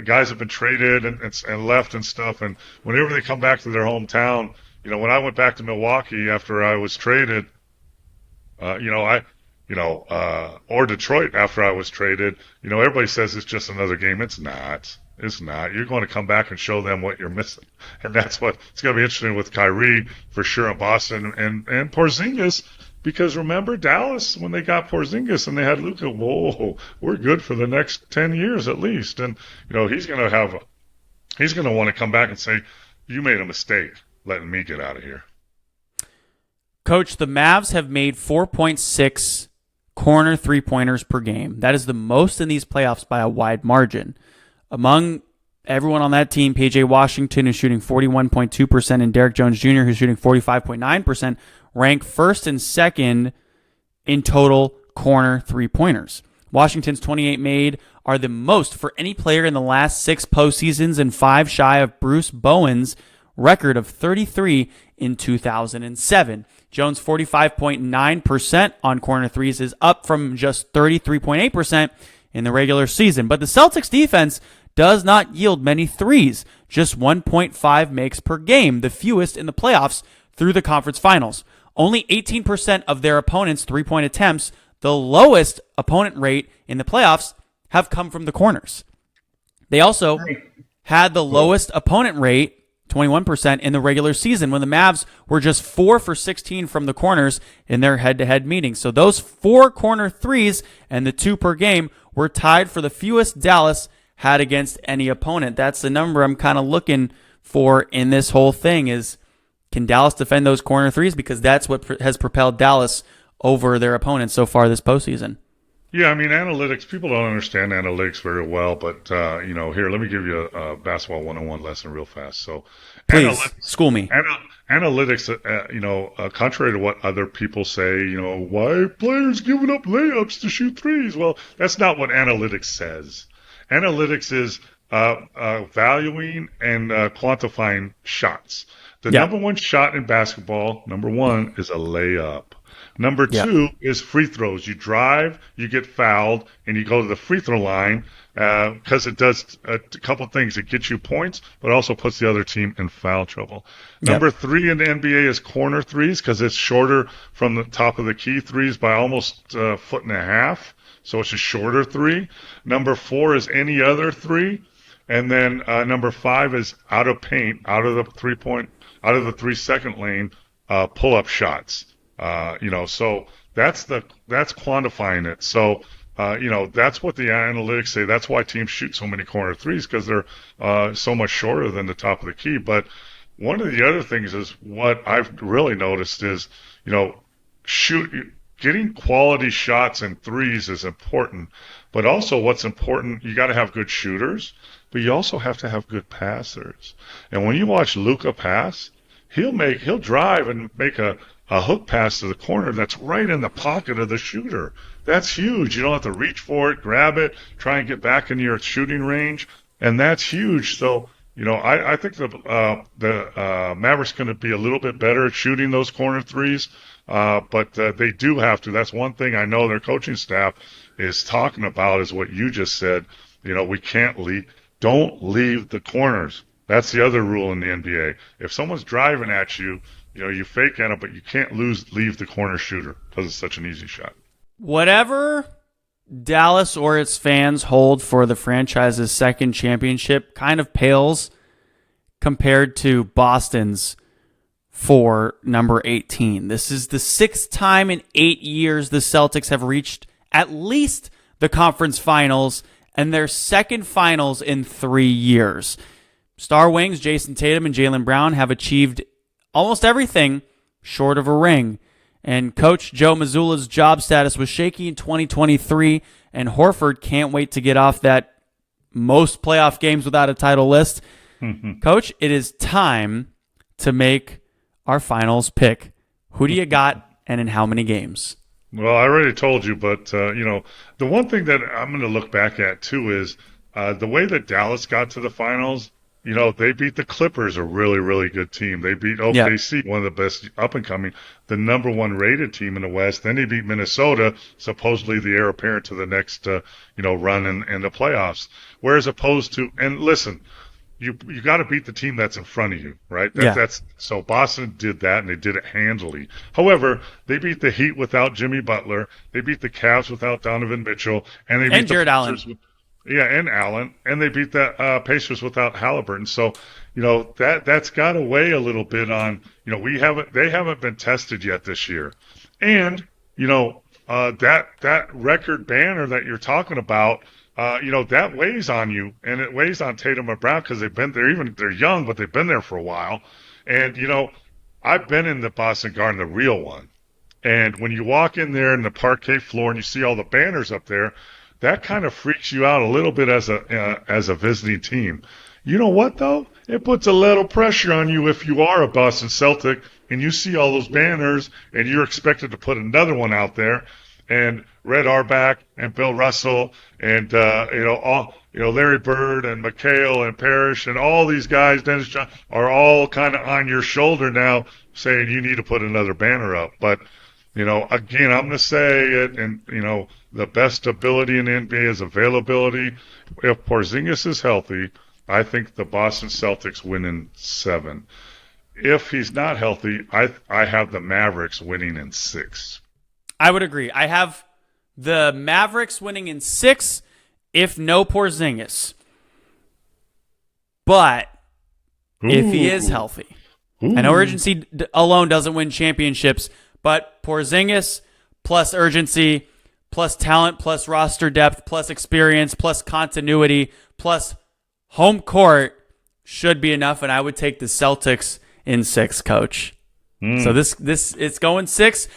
guys have been traded and left and stuff. And whenever they come back to their hometown, when I went back to Milwaukee after I was traded, or Detroit after I was traded, everybody says it's just another game. It's not. It's not. You're going to come back and show them what you're missing. And that's what it's going to be interesting with Kyrie for sure in Boston and Porzingis, because remember Dallas when they got Porzingis and they had Luka, whoa, we're good for the next 10 years at least. And, he's going to want to come back and say, you made a mistake letting me get out of here. Coach, the Mavs have made 4.6 corner three-pointers per game. That is the most in these playoffs by a wide margin. Among everyone on that team, P.J. Washington is shooting 41.2%, and Derek Jones Jr., who's shooting 45.9%, rank first and second in total corner three-pointers. Washington's 28 made are the most for any player in the last 6 postseasons and 5 shy of Bruce Bowen's record of 33 in 2007. Jones' 45.9% on corner threes is up from just 33.8% in the regular season. But the Celtics defense does not yield many threes, just 1.5 makes per game, the fewest in the playoffs through the conference finals. Only 18% of their opponents' three-point attempts, the lowest opponent rate in the playoffs, have come from the corners. They also had the lowest opponent rate, 21%, in the regular season when the Mavs were just 4 for 16 from the corners in their head-to-head meetings. So those 4 corner threes and the 2 per game were tied for the fewest Dallas had against any opponent. That's the number I'm kind of looking for in this whole thing is, can Dallas defend those corner threes? Because that's what has propelled Dallas over their opponents so far this postseason. Yeah, I mean, analytics, people don't understand analytics very well, but, here, let me give you a basketball 101 lesson real fast. So, please, school me. Analytics, contrary to what other people say, why are players giving up layups to shoot threes? Well, that's not what analytics says. Analytics is valuing and quantifying shots. The number one shot in basketball, number one, is a layup. Number 2 is free throws. You drive, you get fouled, and you go to the free throw line because it does a couple things. It gets you points, but also puts the other team in foul trouble. Number 3 in the NBA is corner threes because it's shorter from the top of the key threes by almost a foot and a half. So it's a shorter 3. Number 4 is any other 3. And then number 5 is out of paint, out of the 3-second lane, pull-up shots. So that's quantifying it. So, that's what the analytics say. That's why teams shoot so many corner threes, because they're so much shorter than the top of the key. But one of the other things is what I've really noticed is, getting quality shots and threes is important. But also what's important, you got to have good shooters, but you also have to have good passers. And when you watch Luka pass, he'll drive and make a hook pass to the corner that's right in the pocket of the shooter. That's huge. You don't have to reach for it, grab it, try and get back into your shooting range, and that's huge. So, I think the Mavericks going to be a little bit better at shooting those corner threes, but they do have to. That's one thing I know their coaching staff is talking about, is what you just said. We can't don't leave the corners. That's the other rule in the NBA. If someone's driving at you, you fake at them, but you can't leave the corner shooter because it's such an easy shot. Whatever Dallas or its fans hold for the franchise's second championship kind of pales compared to Boston's for number 18. This is the 6th time in 8 years the Celtics have reached at least the conference finals, and their second finals in 3 years. Star Wings Jason Tatum and Jaylen Brown have achieved almost everything short of a ring. And Coach Joe Mazzulla's job status was shaky in 2023, and Horford can't wait to get off that most playoff games without a title list. Coach, it is time to make our finals pick. Who do you got, and in how many games? Well, I already told you, but, the one thing that I'm going to look back at, too, is the way that Dallas got to the finals. They beat the Clippers, a really, really good team. They beat OKC, one of the best up-and-coming, the number 1 rated team in the West. Then they beat Minnesota, supposedly the heir apparent to the next, run in the playoffs. Whereas opposed to, and listen, you got to beat the team that's in front of you, right? So Boston did that, and they did it handily. However, they beat the Heat without Jimmy Butler. They beat the Cavs without Donovan Mitchell, and they beat Jared Allen. And Allen, and they beat the Pacers without Halliburton. So, that's got to weigh a little bit on, they haven't been tested yet this year. And, that record banner that you're talking about, that weighs on you, and it weighs on Tatum and Brown because they're young, but they've been there for a while. And, I've been in the Boston Garden, the real one. And when you walk in there in the parquet floor and you see all the banners up there, that kind of freaks you out a little bit as a visiting team. You know what, though? It puts a little pressure on you if you are a Boston Celtic and you see all those banners and you're expected to put another one out there. And Red Auerbach and Bill Russell and Larry Bird and McHale and Parrish and all these guys, Dennis John, are all kind of on your shoulder now, saying you need to put another banner up. But again, I'm going to say it, and the best ability in the NBA is availability. If Porzingis is healthy, I think the Boston Celtics win in 7. If he's not healthy, I have the Mavericks winning in 6. I would agree. I have the Mavericks winning in 6 if no Porzingis. But if he is healthy. I know urgency alone doesn't win championships, but Porzingis plus urgency plus talent plus roster depth plus experience plus continuity plus home court should be enough, and I would take the Celtics in 6, Coach. So this it's going 6.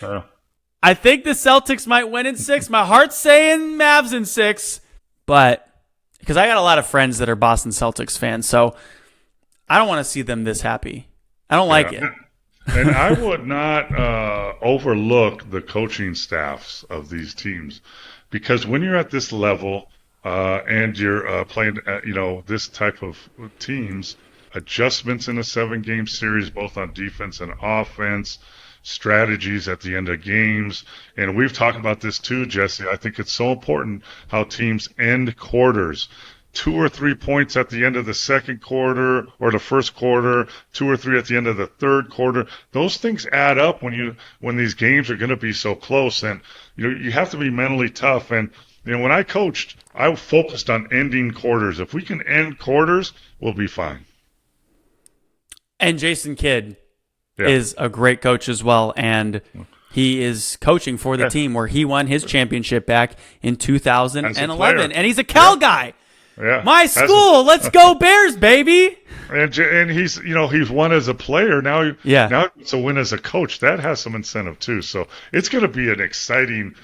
I think the Celtics might win in 6. My heart's saying Mavs in 6, but because I got a lot of friends that are Boston Celtics fans, so I don't want to see them this happy. I don't like it. And I would not overlook the coaching staffs of these teams, because when you're at this level and you're playing, this type of teams, adjustments in a 7-game series, both on defense and offense, strategies at the end of games. And we've talked about this too, Jesse. I think it's so important how teams end quarters. 2 or 3 points at the end of the second quarter or the first quarter, 2 or 3 at the end of the third quarter. Those things add up when these games are going to be so close. And you have to be mentally tough. And when I coached, I focused on ending quarters. If we can end quarters, we'll be fine. And Jason Kidd is a great coach as well. And He is coaching for the team where he won his championship back in 2011. And he's a Cal guy. Yeah. My school. Let's go Bears, baby. And he's won as a player. Now it's a win as a coach. That has some incentive too. So it's going to be an exciting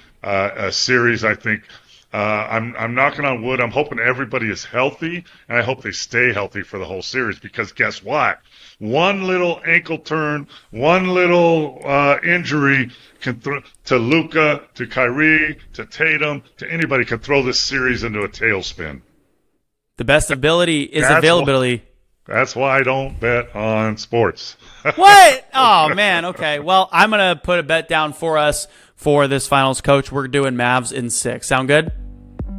series, I think. I'm knocking on wood. I'm hoping everybody is healthy, and I hope they stay healthy for the whole series, because guess what? One little ankle turn, one little injury to Luka, to Kyrie, to Tatum, to anybody can throw this series into a tailspin. The best ability is availability. That's why I don't bet on sports. What? Oh, man. Okay. Well, I'm going to put a bet down for us for this finals, Coach. We're doing Mavs in 6. Sound good?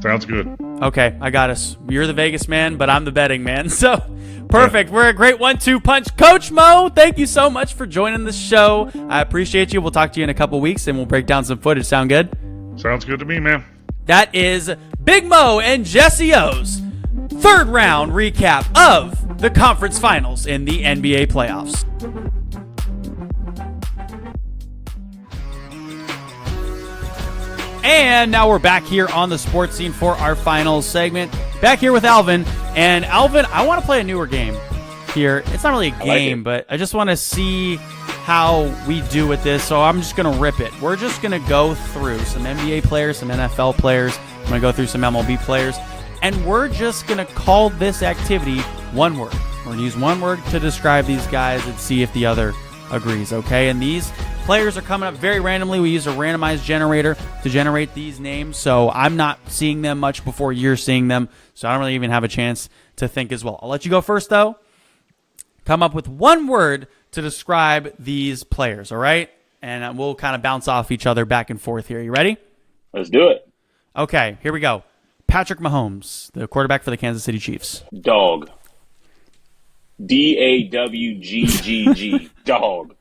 Sounds good. Okay, I got us. You're the Vegas man, but I'm the betting man. So, perfect. We're a great 1-2 punch. Coach Mo, thank you so much for joining the show. I appreciate you. We'll talk to you in a couple weeks, and we'll break down some footage. Sound good? Sounds good to me, man. That is Big Mo and Jesse O's third round recap of the conference finals in the NBA playoffs. And now we're back here on the sports scene for our finals segment. Back here with Alvin. And Alvin, I want to play a newer game here. It's not really a game, but I just want to see how we do with this. So I'm just going to rip it. We're just going to go through some NBA players, some NFL players. I'm going to go through some MLB players. And we're just going to call this activity one word. We're going to use one word to describe these guys and see if the other agrees, okay? And these players are coming up very randomly. We use a randomized generator to generate these names, so I'm not seeing them much before you're seeing them, so I don't really even have a chance to think as well. I'll let you go first, though. Come up with one word to describe these players, all right? And we'll kind of bounce off each other back and forth here. You ready? Let's do it. Okay, here we go. Patrick Mahomes, the quarterback for the Kansas City Chiefs. Dog. DAWGGG. Dog.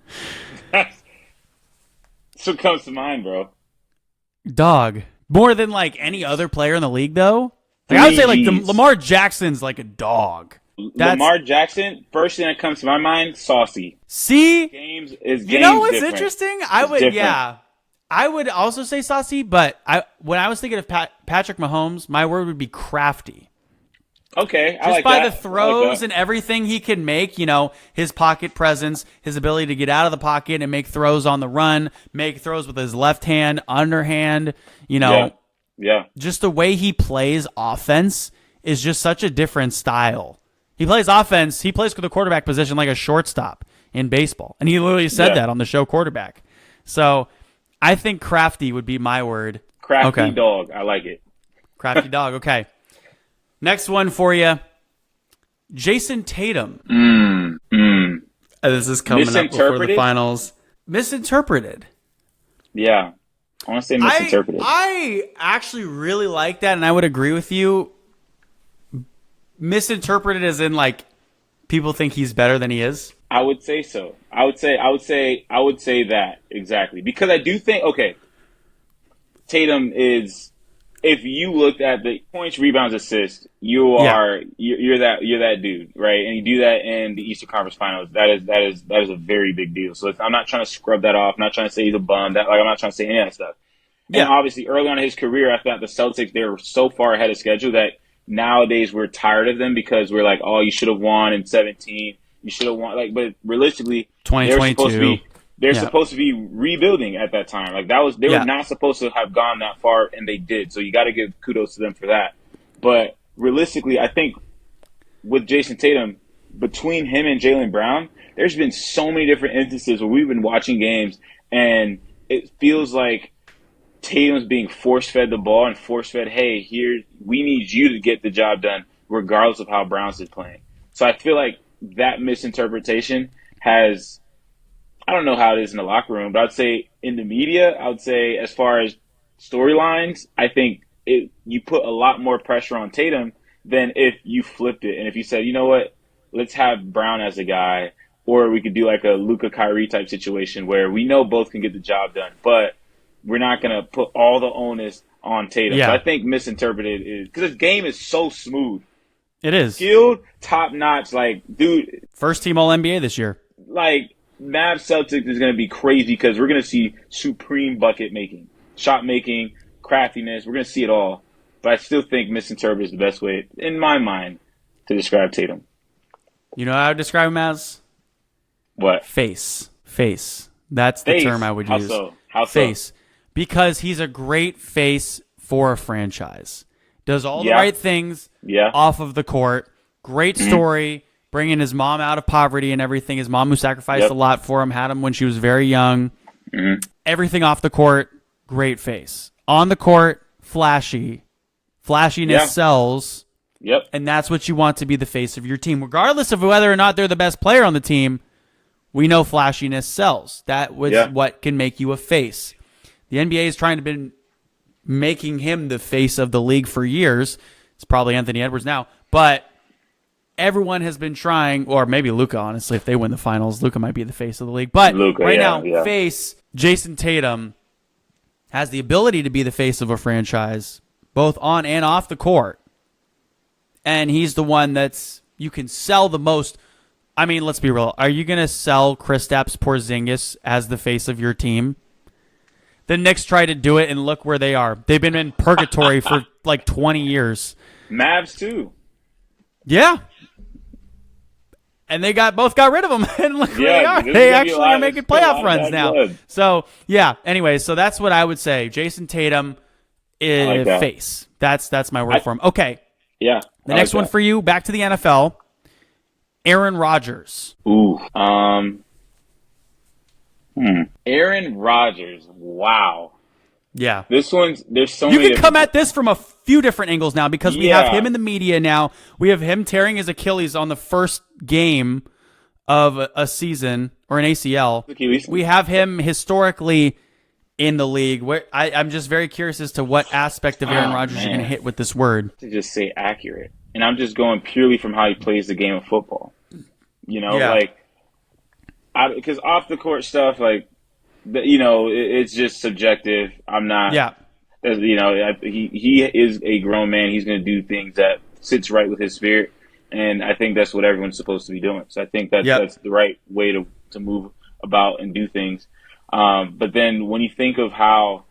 That's what comes to mind, bro. Dog. More than like any other player in the league, though? Like, I would say like Lamar Jackson's like a dog. Lamar Jackson, first thing that comes to my mind, saucy. See? Games you know what's different. Interesting? I would also say saucy, but when I was thinking of Patrick Mahomes, my word would be crafty. Okay, I just like by that. the throws and everything he can make, his pocket presence, his ability to get out of the pocket and make throws on the run, make throws with his left hand, underhand, Yeah. Just the way he plays offense is just such a different style. He plays offense, he plays for the quarterback position like a shortstop in baseball. And he literally said that on the show Quarterback. So I think crafty would be my word. Crafty dog. I like it. Crafty dog. Okay. Next one for you. Jason Tatum. This is coming up before the finals. Misinterpreted. Yeah. I want to say misinterpreted. I actually really like that, and I would agree with you. Misinterpreted as in like people think he's better than he is. I would say so. I would say that exactly, because I do think Tatum is. If you looked at the points, rebounds, assists, you're that dude, right? And you do that in the Eastern Conference Finals. That is a very big deal. So I'm not trying to scrub that off. I'm not trying to say he's a bum. I'm not trying to say any of that stuff. Yeah. And obviously, early on in his career, I thought the Celtics, they were so far ahead of schedule that nowadays we're tired of them because we're like, oh, you should have won in 17. You should have won. But realistically, 2022. They're supposed to be rebuilding at that time. Like they were not supposed to have gone that far, and they did. So you got to give kudos to them for that. But realistically, I think with Jason Tatum, between him and Jaylen Brown, there's been so many different instances where we've been watching games, and it feels like Tatum's being force-fed the ball and force-fed, hey, here, we need you to get the job done, regardless of how Browns is playing. So I feel like that misinterpretation has. I don't know how it is in the locker room, but I'd say in the media, I would say as far as storylines, I think you put a lot more pressure on Tatum than if you flipped it. And if you said, you know what, let's have Brown as a guy, or we could do like a Luka Kyrie type situation where we know both can get the job done, but we're not going to put all the onus on Tatum. Yeah. So I think misinterpreted is because his game is so smooth. It is. Skilled, top notch, like, dude. First team All NBA this year. Like, Mavs Celtics is going to be crazy because we're going to see supreme bucket making, shot making, craftiness. We're going to see it all. But I still think misinterpret is the best way, in my mind, to describe Tatum. You know how I would describe him as? What? Face. That's the term I would use. How so? Face. Because he's a great face for a franchise. Does all the right things off of the court. Great story. Bringing his mom out of poverty and everything. His mom, who sacrificed a lot for him, had him when she was very young. Everything off the court, great face. On the court, flashy. Flashiness sells. Yep. And that's what you want to be the face of your team. Regardless of whether or not they're the best player on the team, we know flashiness sells. That was what can make you a face. The NBA is trying to be making him the face of the league for years. It's probably Anthony Edwards now. But everyone has been trying, or maybe Luka, honestly, if they win the finals, Luka might be the face of the league. But now, face, Jason Tatum has the ability to be the face of a franchise, both on and off the court. And he's the one that's, you can sell the most. I mean, let's be real. Are you going to sell Kristaps Porzingis as the face of your team? The Knicks try to do it, and look where they are. They've been in purgatory for like 20 years. Mavs, too. Yeah. And they both got rid of them, and look where they are. They actually are making playoff runs now. Blood. So, yeah. Anyway, so that's what I would say. Jason Tatum is face. That's my word for him. Okay. Yeah. The next one for you, back to the NFL. Aaron Rodgers. Ooh. Aaron Rodgers. Wow. Yeah. There's so many. You can come at this from a few different angles now because we have him in the media now. We have him tearing his Achilles on the first game of a season, or an ACL. Achilles. We have him historically in the league. I'm just very curious as to what aspect of Aaron Rodgers you're going to hit with this word. To just say accurate. And I'm just going purely from how he plays the game of football. You know, because off the court stuff, it's just subjective. I'm not. Yeah. He is a grown man. He's going to do things that sits right with his spirit, and I think that's what everyone's supposed to be doing. So I think that's the right way to move about and do things. But then when you think of how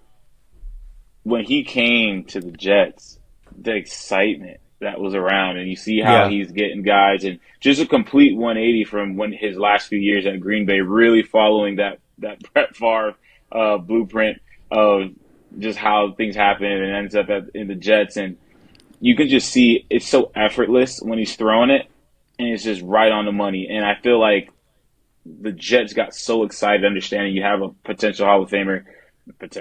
when he came to the Jets, the excitement that was around, and you see how he's getting guys, and just a complete 180 from when his last few years at Green Bay, really following that Brett Favre blueprint of just how things happen, and ends up in the Jets. And you can just see it's so effortless when he's throwing it, and it's just right on the money. And I feel like the Jets got so excited understanding you have a potential Hall of Famer,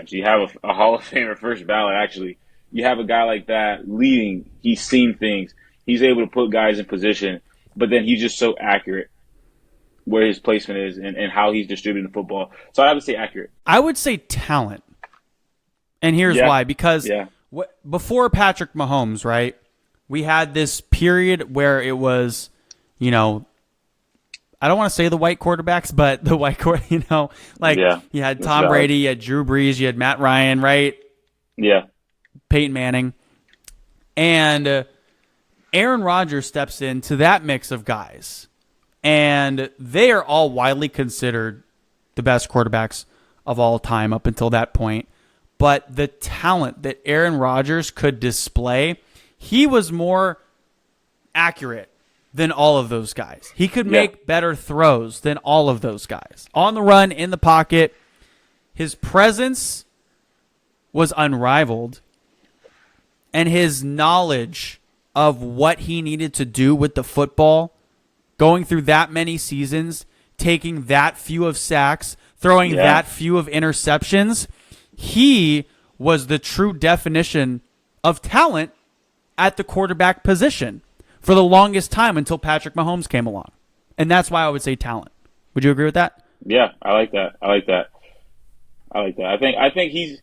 you have a Hall of Famer first ballot, actually. You have a guy like that leading. He's seen things. He's able to put guys in position, but then he's just so accurate where his placement is and how he's distributing the football. So I would say accurate. I would say talent. And here's why. Because before Patrick Mahomes, right, we had this period where it was, I don't want to say the white quarterbacks, but the white you had Tom Brady, you had Drew Brees, you had Matt Ryan, right? Yeah. Peyton Manning. And Aaron Rodgers steps into that mix of guys. And they are all widely considered the best quarterbacks of all time up until that point. But the talent that Aaron Rodgers could display, he was more accurate than all of those guys. He could make better throws than all of those guys. On the run, in the pocket, his presence was unrivaled. And his knowledge of what he needed to do with the football, going through that many seasons, taking that few of sacks, throwing that few of interceptions, he was the true definition of talent at the quarterback position for the longest time until Patrick Mahomes came along. And that's why I would say talent. Would you agree with that? Yeah, I like that. I think he's,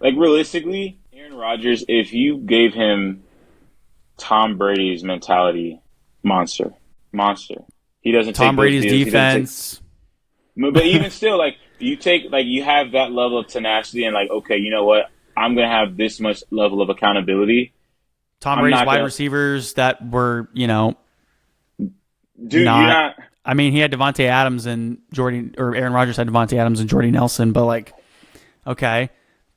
realistically, Aaron Rodgers, if you gave him Tom Brady's mentality, monster. He doesn't take Tom Brady's defense. But even still, you have that level of tenacity and okay, you know what? I'm going to have this much level of accountability. Tom Brady's wide receivers that were, Dude, I mean, he had Devontae Adams and Aaron Rodgers had Devontae Adams and Jordy Nelson, but like, okay,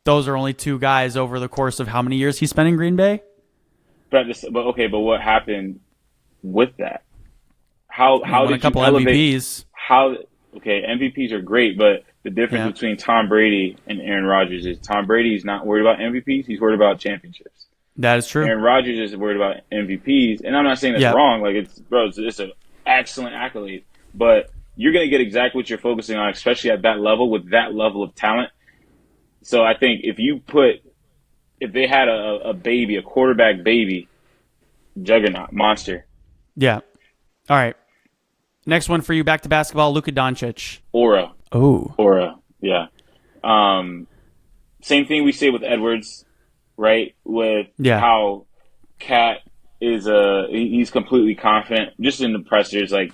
those are only two guys over the course of how many years he spent in Green Bay? But what happened with that? How won did a couple you elevate? MVPs? MVPs are great, but the difference between Tom Brady and Aaron Rodgers is Tom Brady's not worried about MVPs; he's worried about championships. That is true. Aaron Rodgers is worried about MVPs, and I'm not saying that's wrong. Like it's an excellent accolade, but you're going to get exactly what you're focusing on, especially at that level with that level of talent. So I think if they had a quarterback baby, juggernaut, monster. Yeah. All right. Next one for you, back to basketball, Luka Doncic. Aura. Oh. Aura, yeah. Same thing we say with Edwards, right? With how Cat is he's completely confident, just in the pressers. Like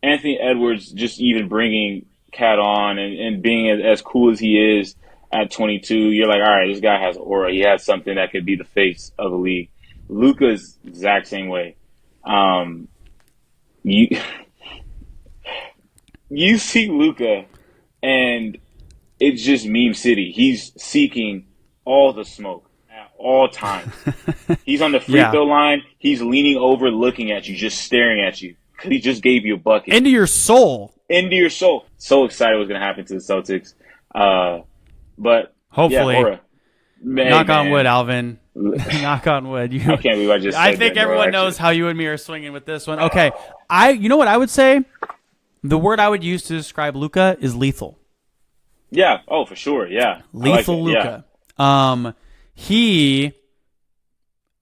Anthony Edwards, just even bringing Cat on and being as cool as he is at 22, you're like, all right, this guy has aura. He has something that could be the face of the league. Luka's the exact same way. You see Luka, and it's just meme city. He's seeking all the smoke at all times. He's on the free throw line. He's leaning over, looking at you, just staring at you. Because he just gave you a bucket. Into your soul. Into your soul. So excited what's going to happen to the Celtics. But hopefully. Aura. Knock on wood, Alvin. Knock on wood. I can't believe I just said I think that, everyone knows how you and me are swinging with this one. Okay. You know what I would say? The word I would use to describe Luka is lethal. Yeah. Oh, for sure. Yeah. Lethal Luka. Yeah.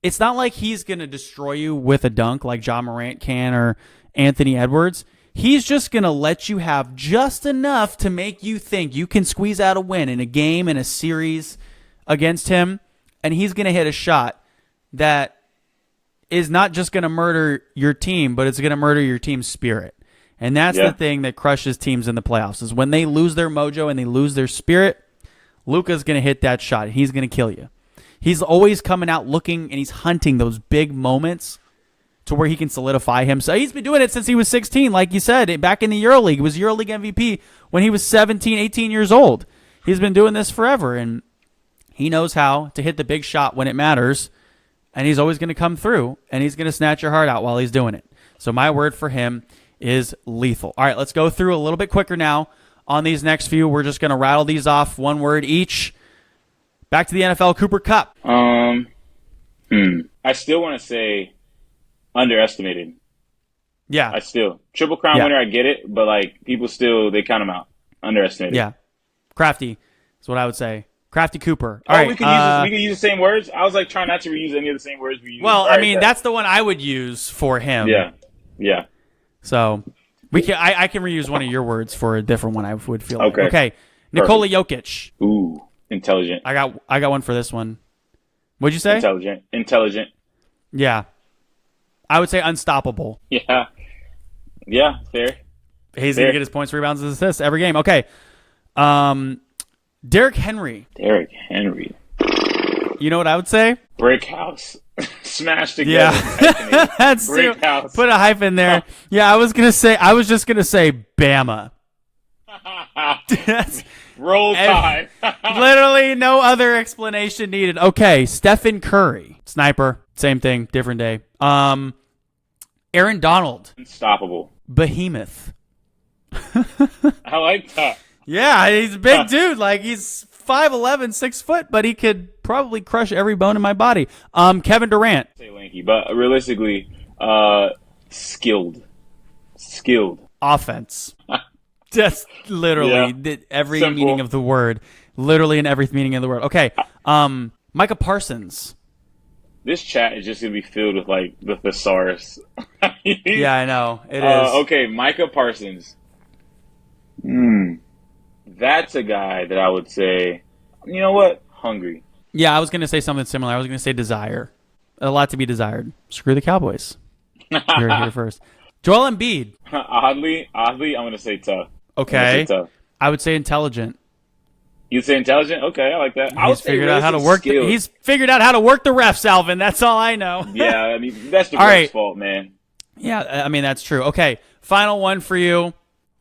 It's not like he's going to destroy you with a dunk like Ja Morant can or Anthony Edwards. He's just going to let you have just enough to make you think you can squeeze out a win in a game, in a series against him, and he's going to hit a shot that is not just going to murder your team, but it's going to murder your team's spirit. And that's the thing that crushes teams in the playoffs, is when they lose their mojo and they lose their spirit, Luka's going to hit that shot, and he's going to kill you. He's always coming out looking, and he's hunting those big moments to where he can solidify him. So he's been doing it since he was 16, like you said, back in the EuroLeague. He was EuroLeague MVP when he was 17, 18 years old. He's been doing this forever, and he knows how to hit the big shot when it matters, and he's always going to come through, and he's going to snatch your heart out while he's doing it. So my word for him is lethal. All right, let's go through a little bit quicker now on these next few. We're just going to rattle these off, one word each. Back to the NFL, Cooper Kupp. I still want to say underestimated. Yeah. I still. Triple Crown winner, I get it, but like people still, they count him out. Underestimated. Yeah. Crafty is what I would say. Crafty Cooper. All right. We can use the same words. I was like trying not to reuse any of the same words we use. Well, I mean, that's the one I would use for him. Yeah. Yeah. So I can reuse one of your words for a different one, I would feel like. Okay. Okay. Nikola Jokic. Ooh, intelligent. I got one for this one. What'd you say? Intelligent. Yeah. I would say unstoppable. Yeah. Yeah, fair. He's going to get his points, rebounds, and assists every game. Okay. Derrick Henry. You know what I would say? Brick house. Smashed together. Yeah. That's Brick house. Put a hyphen there. Yeah, I was just going to say Bama. Roll Tide. Literally no other explanation needed. Okay, Stephen Curry. Sniper. Same thing, different day. Aaron Donald. Unstoppable. Behemoth. I like that. Yeah, he's a big dude. Like, he's 5'11", 6 foot, but he could probably crush every bone in my body. Kevin Durant. Say lanky, but realistically, skilled. Offense. That's literally every Simple. meaning of the word. Literally in every meaning of the word. Okay. Micah Parsons. This chat is just going to be filled with, like, the thesaurus. Yeah, I know. It is. Okay, Micah Parsons. That's a guy that I would say, you know what? Hungry. Yeah, I was going to say something similar. I was going to say desire. A lot to be desired. Screw the Cowboys. You're here first. Joel Embiid. Oddly, I'm going to say tough. Okay. I would say intelligent. You'd say intelligent? Okay, I like that. He's figured out how to work. He's figured out how to work the refs, Alvin. That's all I know. Yeah, I mean, that's the refs' fault, man. Yeah, I mean, that's true. Okay, Final one for you.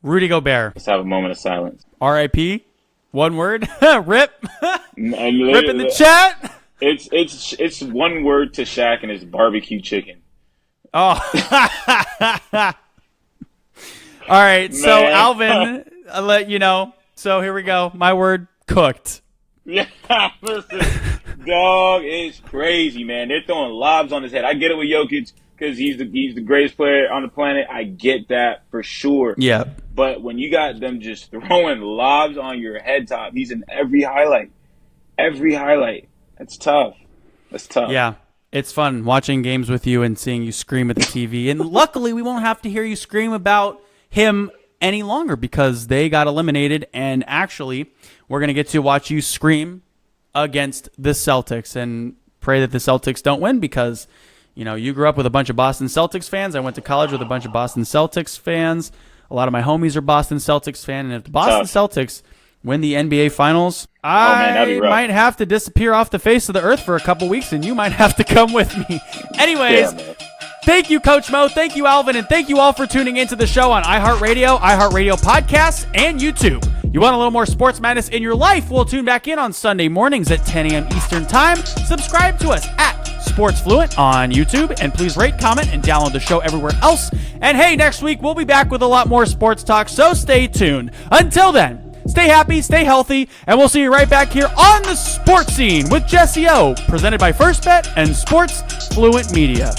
Rudy Gobert. Let's have a moment of silence. R.I.P. One word. Rip. Rip in the chat. It's one word to Shaq, and it's barbecue chicken. Oh. All right. So, Man. Alvin, I'll let you know. So, here we go. My word, cooked. Yeah, listen, dog, it's crazy, man. They're throwing lobs on his head. I get it with Jokic because he's the greatest player on the planet. I get that for sure. Yeah. But when you got them just throwing lobs on your head top, he's in every highlight. Every highlight. That's tough. That's tough. Yeah. It's fun watching games with you and seeing you scream at the TV. And luckily, we won't have to hear you scream about him any longer because they got eliminated. And actually, we're going to get to watch you scream against the Celtics and pray that the Celtics don't win because, you know, you grew up with a bunch of Boston Celtics fans. I went to college with a bunch of Boston Celtics fans. A lot of my homies are Boston Celtics fans. And if the Boston Celtics win the NBA Finals, I might have to disappear off the face of the earth for a couple weeks, and you might have to come with me. Anyways, thank you, Coach Mo. Thank you, Alvin. And thank you all for tuning into the show on iHeartRadio, iHeartRadio Podcasts, and YouTube. You want a little more sports madness in your life? We'll tune back in on Sunday mornings at 10 a.m. Eastern Time. Subscribe to us at Sports Fluent on YouTube, and please rate, comment, and download the show everywhere else. And hey, next week we'll be back with a lot more sports talk, so stay tuned. Until then, stay happy, stay healthy, and we'll see you right back here on the Sports Scene with Jesse O, presented by First Bet and Sports Fluent Media.